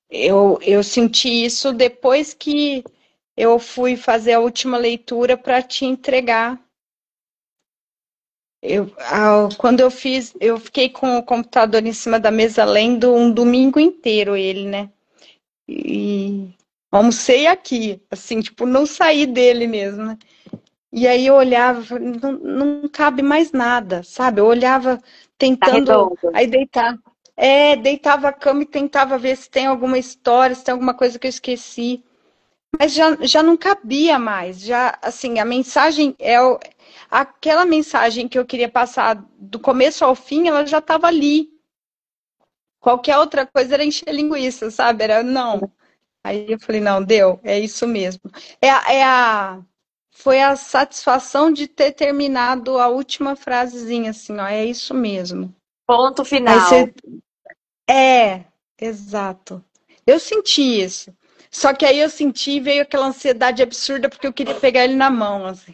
Eu senti isso depois que eu fui fazer a última leitura para te entregar. Quando eu fiz, eu fiquei com o computador em cima da mesa lendo um domingo inteiro ele, né? E almocei aqui, assim, tipo, não saí dele mesmo, né? E aí eu olhava, não cabe mais nada, sabe? Eu olhava Tá tentando redondo. aí deitar. Deitava a cama e tentava ver se tem alguma história, se tem alguma coisa que eu esqueci. Mas já não cabia mais. Já, assim, a mensagem aquela mensagem que eu queria passar do começo ao fim, ela já estava ali. Qualquer outra coisa era encher linguiça, sabe? Era não. Aí eu falei, não, deu, é isso mesmo. Foi a satisfação de ter terminado a última frasezinha, assim, ó, é isso mesmo. Ponto Aí final. você, exato. Eu senti isso. Só que aí eu senti e veio aquela ansiedade absurda porque eu queria pegar ele na mão, assim.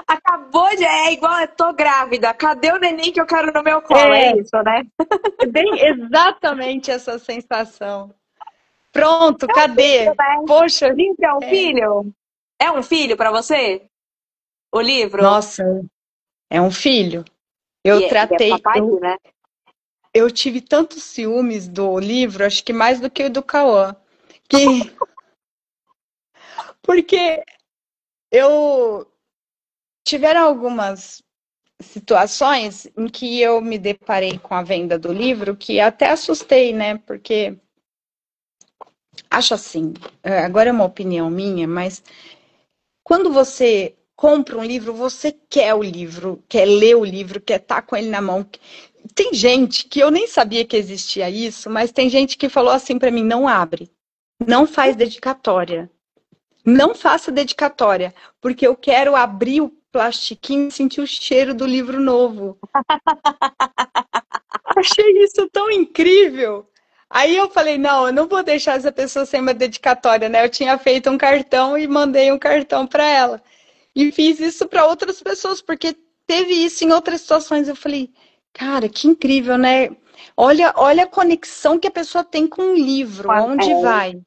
Acabou de. É igual eu tô grávida. Cadê o neném que eu quero no meu colo? É É, isso, né? bem exatamente essa sensação. Pronto, Filho, cadê? né? Poxa, Livro é um é, filho? É um filho pra você? O livro? nossa, é um filho. E é papai, né? Eu tive tantos ciúmes do livro, acho que mais do que o do Cauã, que porque eu tiveram algumas situações em que eu me deparei com a venda do livro que até assustei, né? Porque acho assim, agora é uma opinião minha, mas quando você compra um livro, você quer o livro, quer ler o livro, quer estar com ele na mão. Tem gente que eu nem sabia que existia isso, mas tem gente que falou assim para mim: não abre, não faz dedicatória, não faça dedicatória, porque eu quero abrir o plastiquinho e sentir o cheiro do livro novo. Achei isso tão incrível. Aí eu falei, não, eu não vou deixar essa pessoa sem uma dedicatória, né? Eu tinha feito um cartão e mandei um cartão para ela. E fiz isso para outras pessoas, porque teve isso em outras situações. Eu falei, cara, que incrível, né? Olha a conexão que a pessoa tem com o livro, onde vai.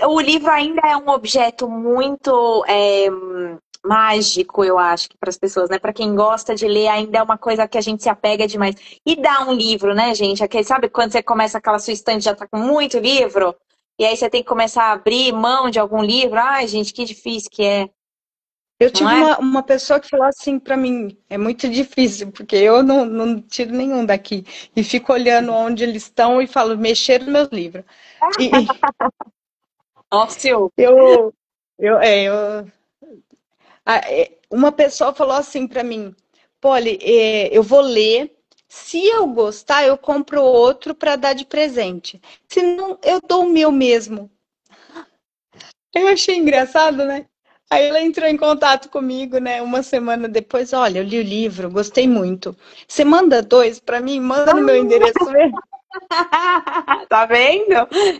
O livro ainda é um objeto muito mágico, eu acho, para as pessoas, né? Para quem gosta de ler, ainda é uma coisa que a gente se apega demais. E dá um livro, né, gente? Aquele, sabe quando você começa aquela sua estante já tá com muito livro? E aí você tem que começar a abrir mão de algum livro. Ai, gente, que difícil que é, Eu não tive é? uma pessoa que falou assim para mim, é muito difícil, porque eu não tiro nenhum daqui. E fico olhando onde eles estão e falo, mexer nos meus livros. E Ócio. eu, eu, é, eu, uma pessoa falou assim para mim, Polly, eu vou ler, se eu gostar, eu compro outro para dar de presente. Se não, eu dou o meu mesmo. Eu achei engraçado, né? Aí ela entrou em contato comigo, né? Uma semana depois, olha, eu li o livro, gostei muito. Você manda dois para mim, manda no meu endereço mesmo. Tá vendo?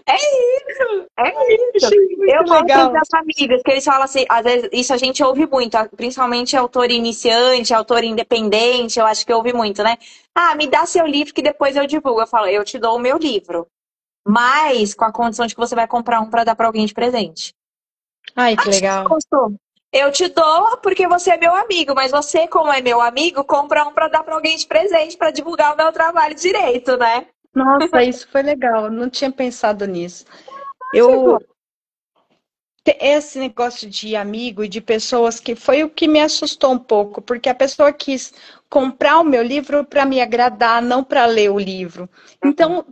É isso, é isso. Achei Eu muito falo para as legal. minhas amigas, que eles falam assim, às vezes isso a gente ouve muito, principalmente autor iniciante, autor independente, eu acho que ouve muito, né? Ah, me dá seu livro que depois eu divulgo. Eu falo, eu te dou o meu livro, mas com a condição de que você vai comprar um para dar para alguém de presente. Ai, Ah, que legal. gostou? Eu te dou porque você é meu amigo, mas você, como é meu amigo, compra um para dar para alguém de presente, para divulgar o meu trabalho direito, né? Nossa, isso foi legal. Eu não tinha pensado nisso. Eu esse negócio de amigo e de pessoas que foi o que me assustou um pouco, porque a pessoa quis comprar o meu livro para me agradar, não para ler o livro. Então,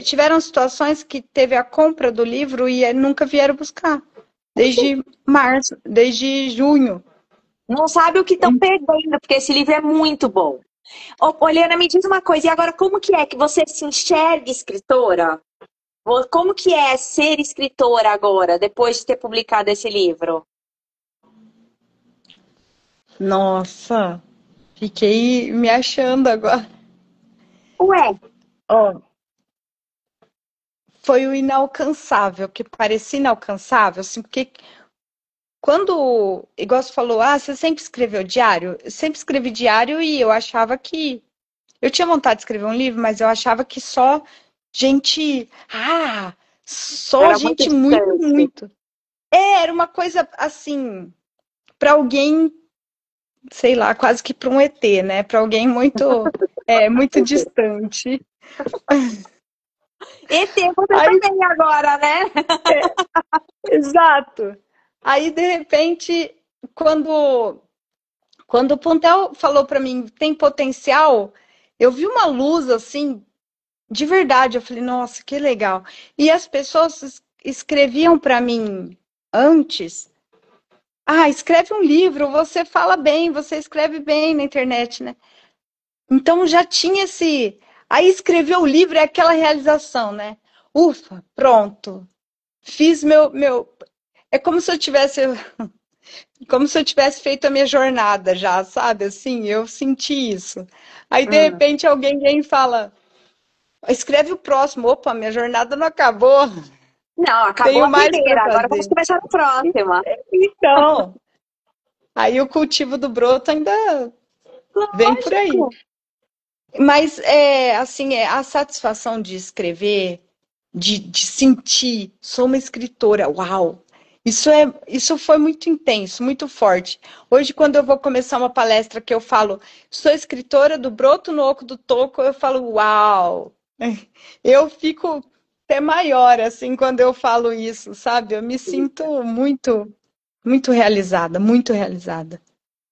tiveram situações que teve a compra do livro e nunca vieram buscar, desde março, desde junho. Não sabe o que estão perdendo, porque esse livro é muito bom. Ô, Poliana, me diz uma coisa, e agora como que é que você se enxerga escritora? Como que é ser escritora agora, depois de ter publicado esse livro? Nossa, fiquei me achando agora. Ué, Ó, foi o inalcançável, que parecia inalcançável, assim, porque quando, igual você falou, você sempre escreveu diário? Eu sempre escrevi diário e eu achava que. Eu tinha vontade de escrever um livro, mas eu achava que só gente. Só era muito gente muito, distante. muito. Era uma coisa assim, para alguém, sei lá, quase que para um ET, né? Para alguém muito distante. ET, você Aí, também agora, né? exato. Aí, de repente, quando o Pontel falou para mim, tem potencial, eu vi uma luz assim, de verdade. Eu falei, nossa, que legal. E as pessoas escreviam para mim antes. Ah, escreve um livro, você fala bem, você escreve bem na internet, né? Então já tinha esse. Aí escrever o livro é aquela realização, né? Ufa, pronto. Fiz meu. É como se eu tivesse feito a minha jornada já, sabe? Assim, eu senti isso. Aí de Hum. repente alguém vem e fala: escreve o próximo. Opa, minha jornada não acabou. Não, acabou Tenho a mais para primeira, agora vamos fazer. começar na próxima. Então, aí o cultivo do broto ainda vem por aí. Lógico. Mas é assim, a satisfação de escrever, de sentir, sou uma escritora, uau! Isso foi muito intenso, muito forte. Hoje, quando eu vou começar uma palestra que eu falo, sou escritora do broto no oco do toco, eu falo, uau! Eu fico até maior, assim, quando eu falo isso, sabe? Eu me sinto muito, muito realizada, muito realizada.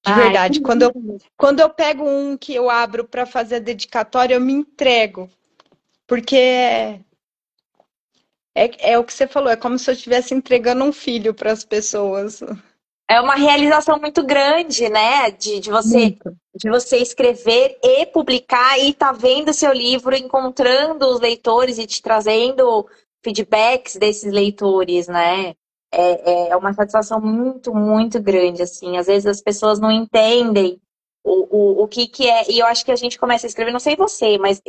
De Ai, que verdade. lindo. Quando eu pego um que eu abro para fazer a dedicatória, eu me entrego. Porque é o que você falou, é como se eu estivesse entregando um filho para as pessoas. É uma realização muito grande, né? Muito. De você escrever e publicar e tá vendo seu livro, encontrando os leitores e te trazendo feedbacks desses leitores, né? É uma satisfação muito, muito grande, assim. Às vezes as pessoas não entendem o que que é. E eu acho que a gente começa a escrever, não sei você, mas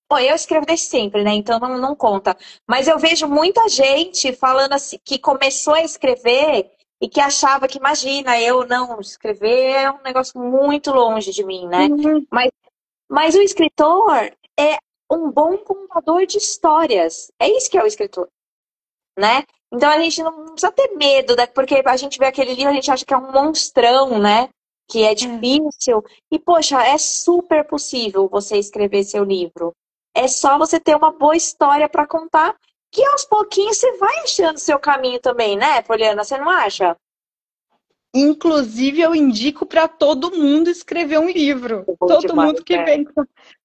bom, eu escrevo desde sempre, né? Então não conta. Mas eu vejo muita gente falando assim, que começou a escrever e que achava que, imagina, eu não escrever é um negócio muito longe de mim, né? Uhum. Mas, mas o escritor é um bom contador de histórias. É isso que é o escritor, né? Então a gente não precisa ter medo, né? Porque a gente vê aquele livro, a gente acha que é um monstrão, né? Que é É. difícil. E, poxa, é super possível você escrever seu livro. É só você ter uma boa história para contar, que aos pouquinhos você vai achando seu caminho também, né, Poliana? Você não acha? Inclusive, eu indico para todo mundo escrever um livro. É bom Todo demais, mundo que né? vem.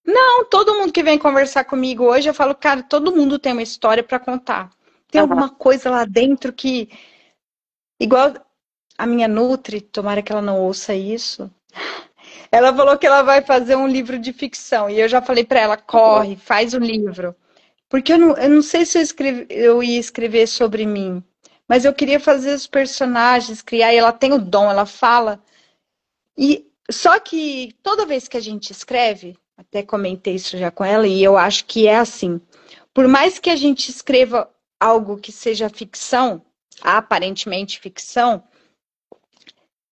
Não, todo mundo que vem conversar comigo hoje, eu falo, cara, todo mundo tem uma história para contar. Tem Aham. alguma coisa lá dentro que, igual a minha Nutri, tomara que ela não ouça isso. Ela falou que ela vai fazer um livro de ficção. E eu já falei para ela, corre, faz o livro. Porque eu não sei se eu ia escrever sobre mim. Mas eu queria fazer os personagens, criar. E ela tem o dom, ela fala. E só que toda vez que a gente escreve, até comentei isso já com ela, e eu acho que é assim. Por mais que a gente escreva algo que seja ficção, aparentemente ficção,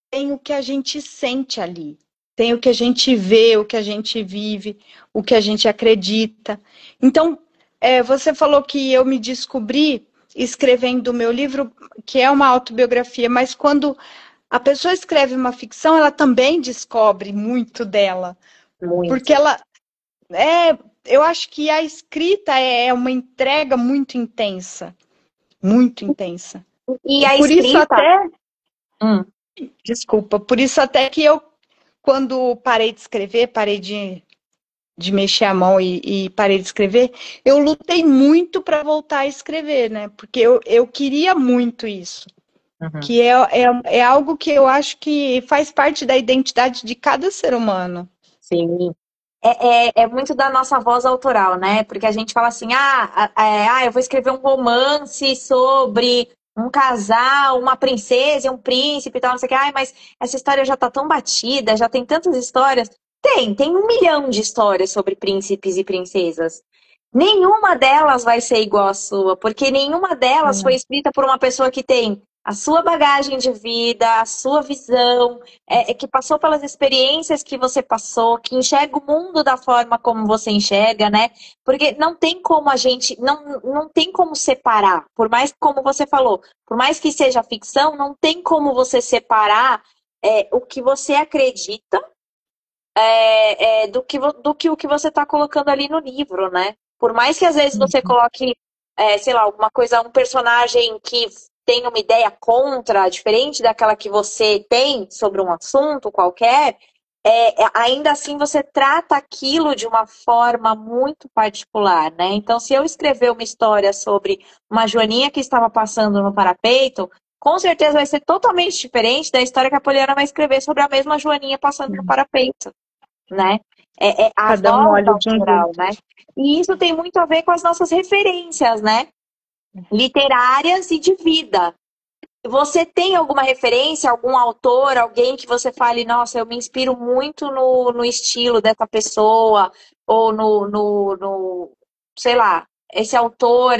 tem o que a gente sente ali, tem o que a gente vê, o que a gente vive, o que a gente acredita. Então, você falou que eu me descobri escrevendo o meu livro, que é uma autobiografia, mas quando a pessoa escreve uma ficção, ela também descobre muito dela, porque Muito. ela eu acho que a escrita é uma entrega muito intensa, muito intensa. E a Por isso escrita. até, Hum. desculpa, por isso até que eu quando parei de escrever, parei de mexer a mão e parei de escrever, eu lutei muito para voltar a escrever, né? Porque eu queria muito isso. Uhum. Que é algo que eu acho que faz parte da identidade de cada ser humano. Sim. É muito da nossa voz autoral, né? Porque a gente fala assim, eu vou escrever um romance sobre um casal, uma princesa e um príncipe e tal, não sei o que. Ai, mas essa história já tá tão batida, já tem tantas histórias. Tem 1 milhão de histórias sobre príncipes e princesas. Nenhuma delas vai ser igual à sua, porque nenhuma delas foi escrita por uma pessoa que tem a sua bagagem de vida, a sua visão, que passou pelas experiências que você passou, que enxerga o mundo da forma como você enxerga, né? Porque não tem como a gente, não tem como separar, por mais que, como você falou, por mais que seja ficção, não tem como você separar o que você acredita do que o que você está colocando ali no livro, né? Por mais que às vezes você coloque, sei lá, alguma coisa, um personagem que tem uma ideia contra, diferente daquela que você tem sobre um assunto qualquer, ainda assim você trata aquilo de uma forma muito particular, né? Então, se eu escrever uma história sobre uma joaninha que estava passando no parapeito, com certeza vai ser totalmente diferente da história que a Poliana vai escrever sobre a mesma joaninha passando no parapeito, né? É a Cada um voz olha de um autoral, jeito. né? E isso tem muito a ver com as nossas referências, né? Literárias e de vida. Você tem alguma referência, algum autor, alguém que você fale, nossa, eu me inspiro muito no estilo dessa pessoa, ou sei lá, esse autor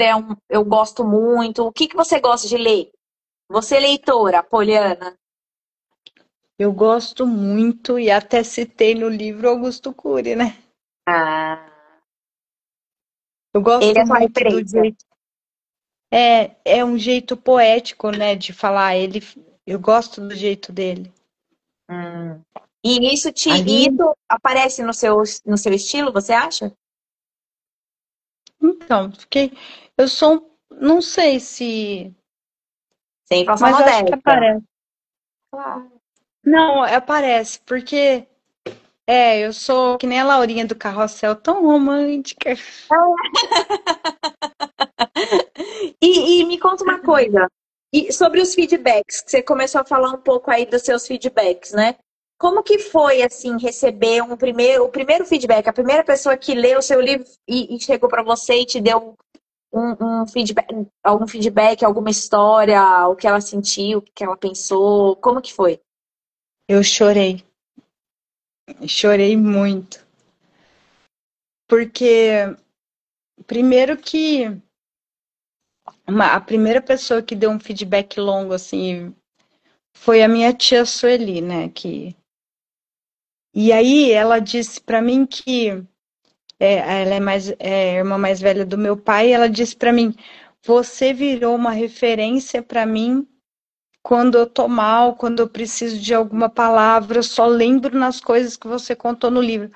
eu gosto muito. O que você gosta de ler? Você é leitora, Poliana? Eu gosto muito e até citei no livro Augusto Cury, né? Ah, Eu ele gosto é sua muito do referência. jeito. É um jeito poético, né, de falar. Eu gosto do jeito dele. Hum. E Ali, isso aparece no seu estilo, você acha? então, fiquei. Eu sou. Não sei se. Sem falsa Mas eu acho que modéstia. aparece. Claro. Não, aparece, porque eu sou que nem a Laurinha do Carrossel, tão romântica. E me conta uma coisa, e sobre os feedbacks, que você começou a falar um pouco aí dos seus feedbacks, né? Como que foi, assim, receber o primeiro feedback, a primeira pessoa que leu o seu livro e chegou para você e te deu um feedback, algum feedback, alguma história, o que ela sentiu, o que ela pensou, como que foi? Eu chorei muito. Porque, primeiro que a primeira pessoa que deu um feedback longo, assim, foi a minha tia Sueli, né? E aí ela disse pra mim que ela é a irmã mais velha do meu pai, e ela disse pra mim: você virou uma referência pra mim quando eu tô mal, quando eu preciso de alguma palavra, eu só lembro nas coisas que você contou no livro.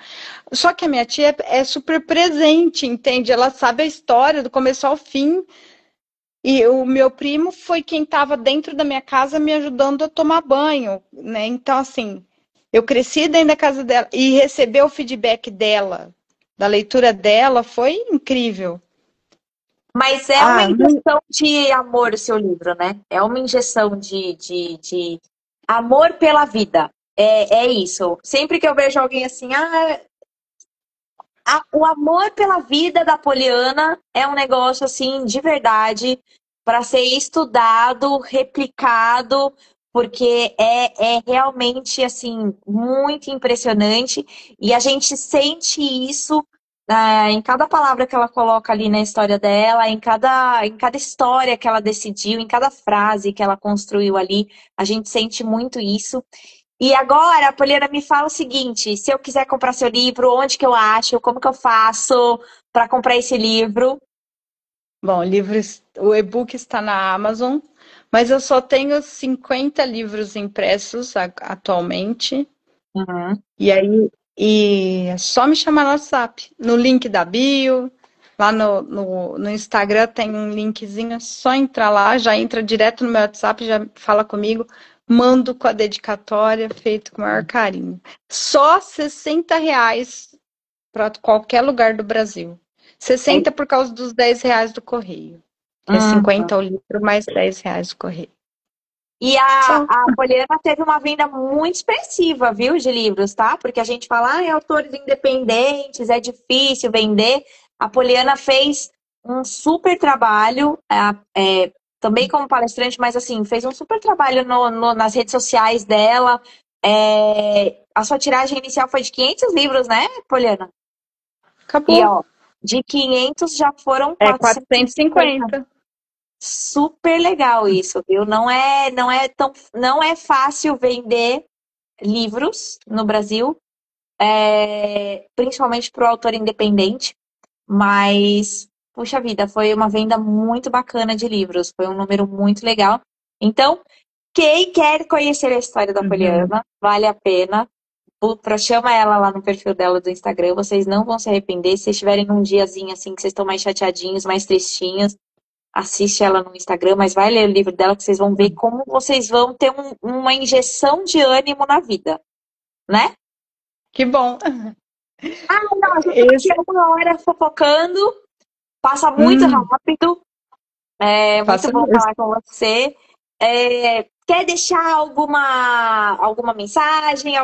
Só que a minha tia é super presente, entende? Ela sabe a história do começo ao fim. E o meu primo foi quem estava dentro da minha casa me ajudando a tomar banho, né? Então, assim, eu cresci dentro da casa dela e receber o feedback dela, da leitura dela, foi incrível. Mas é uma Ah, injeção de amor o seu livro, né? É uma injeção de amor pela vida. É isso. Sempre que eu vejo alguém assim, o amor pela vida da Poliana é um negócio assim de verdade para ser estudado, replicado, porque é realmente assim muito impressionante e a gente sente isso em cada palavra que ela coloca ali na história dela, em cada história que ela decidiu, em cada frase que ela construiu ali, a gente sente muito isso. E agora, Poliana, me fala o seguinte: se eu quiser comprar seu livro, onde que eu acho? Como que eu faço para comprar esse livro? bom, o e-book está na Amazon, mas eu só tenho 50 livros impressos atualmente. Uhum. E é só me chamar no WhatsApp, no link da bio, lá no Instagram tem um linkzinho, é só entrar lá, já entra direto no meu WhatsApp, já fala comigo, mando com a dedicatória, feito com o maior carinho. Só R$ 60 para qualquer lugar do Brasil. É- 60 por causa dos R$ 10 do correio. É Uhum. 50 o litro, mais R$ 10 o correio. E a, Só. a Poliana teve uma venda muito expressiva, viu, de livros, tá? Porque a gente fala, é autores independentes, é difícil vender. A Poliana fez um super trabalho, também como palestrante, mas assim, fez um super trabalho nas redes sociais dela. A sua tiragem inicial foi de 500 livros, né, Poliana? E, Acabou. ó, de 500 já foram É 450. 450. Super legal isso, viu? Não é fácil vender livros no Brasil, principalmente para o autor independente, mas, puxa vida, foi uma venda muito bacana de livros, foi um número muito legal. Então, quem quer conhecer a história da Uhum. Poliana, vale a pena. Chama ela lá no perfil dela do Instagram, vocês não vão se arrepender. Se vocês estiverem num diazinho assim que vocês estão mais chateadinhos, mais tristinhos, assiste ela no Instagram, mas vai ler o livro dela que vocês vão ver como vocês vão ter uma injeção de ânimo na vida, né? Que bom. Ah, não, a gente tá aqui Esse, 1 hora fofocando, passa muito hum, rápido. É muito passa bom mesmo. falar com você. Quer deixar alguma mensagem,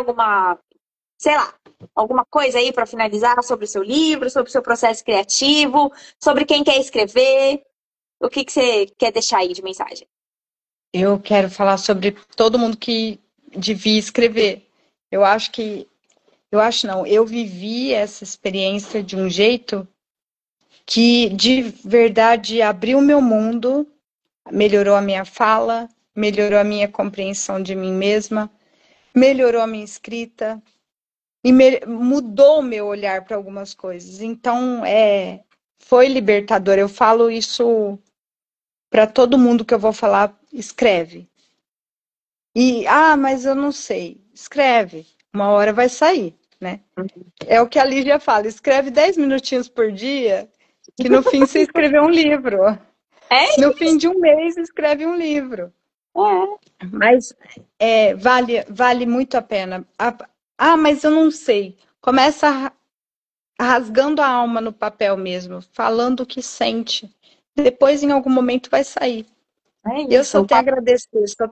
sei lá, alguma coisa aí para finalizar sobre o seu livro, sobre o seu processo criativo, sobre quem quer escrever? O que que você quer deixar aí de mensagem? Eu quero falar sobre todo mundo que devia escrever. Eu acho que, eu acho não, eu vivi essa experiência de um jeito que de verdade abriu o meu mundo, melhorou a minha fala, melhorou a minha compreensão de mim mesma, melhorou a minha escrita e mudou o meu olhar para algumas coisas. Então, foi libertador. Eu falo isso para todo mundo que eu vou falar, escreve. Mas eu não sei. Escreve. Uma hora vai sair, né? É o que a Lívia fala, escreve 10 minutinhos por dia, que no fim você escreveu um livro. É No fim isso. de um mês, escreve um livro. É. Mas vale muito a pena. Mas eu não sei. Começa rasgando a alma no papel mesmo, falando o que sente. Depois, em algum momento, vai sair. É Eu isso. só tenho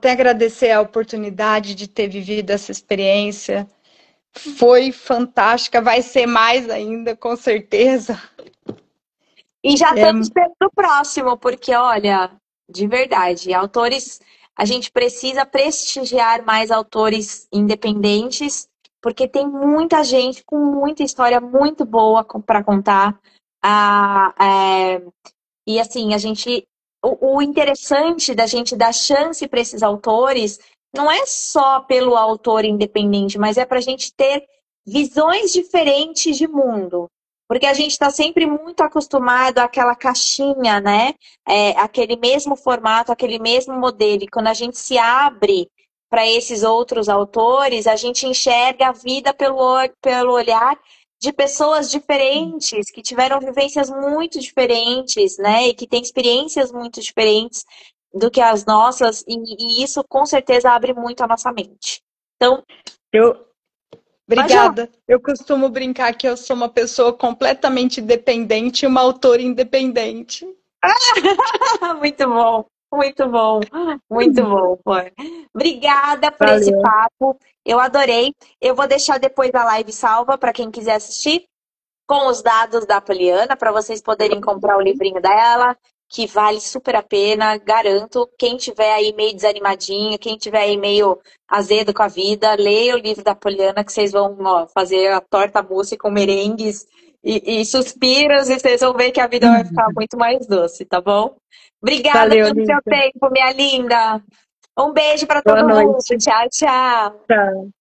a agradecer a oportunidade de ter vivido essa experiência. Foi fantástica, vai ser mais ainda, com certeza. E já É, estamos esperando o próximo, porque olha, de verdade, autores, a gente precisa prestigiar mais autores independentes, porque tem muita gente com muita história muito boa para contar. Ah, e assim, o interessante da gente dar chance para esses autores não é só pelo autor independente, mas é para a gente ter visões diferentes de mundo. Porque a gente está sempre muito acostumado àquela caixinha, né? Aquele mesmo formato, aquele mesmo modelo. E quando a gente se abre para esses outros autores, a gente enxerga a vida pelo olhar de pessoas diferentes, que tiveram vivências muito diferentes, né? E que têm experiências muito diferentes do que as nossas, e isso com certeza abre muito a nossa mente. Então, eu, pode falar. obrigada. Eu costumo brincar que eu sou uma pessoa completamente independente e uma autora independente. Muito bom, muito bom, muito bom, pô. Obrigada por esse Valeu. papo. Eu adorei. Eu vou deixar depois a live salva para quem quiser assistir, com os dados da Poliana, para vocês poderem comprar o livrinho dela, que vale super a pena, garanto. Quem tiver aí meio desanimadinho, quem tiver aí meio azedo com a vida, leia o livro da Poliana, que vocês vão, ó, fazer a torta mousse com merengues e suspiros, e vocês vão ver que a vida vai ficar muito mais doce, tá bom? Obrigada Valeu, pelo seu Lívia. tempo, minha linda. Um beijo para Boa todo mundo. noite. Tchau, tchau. Tchau.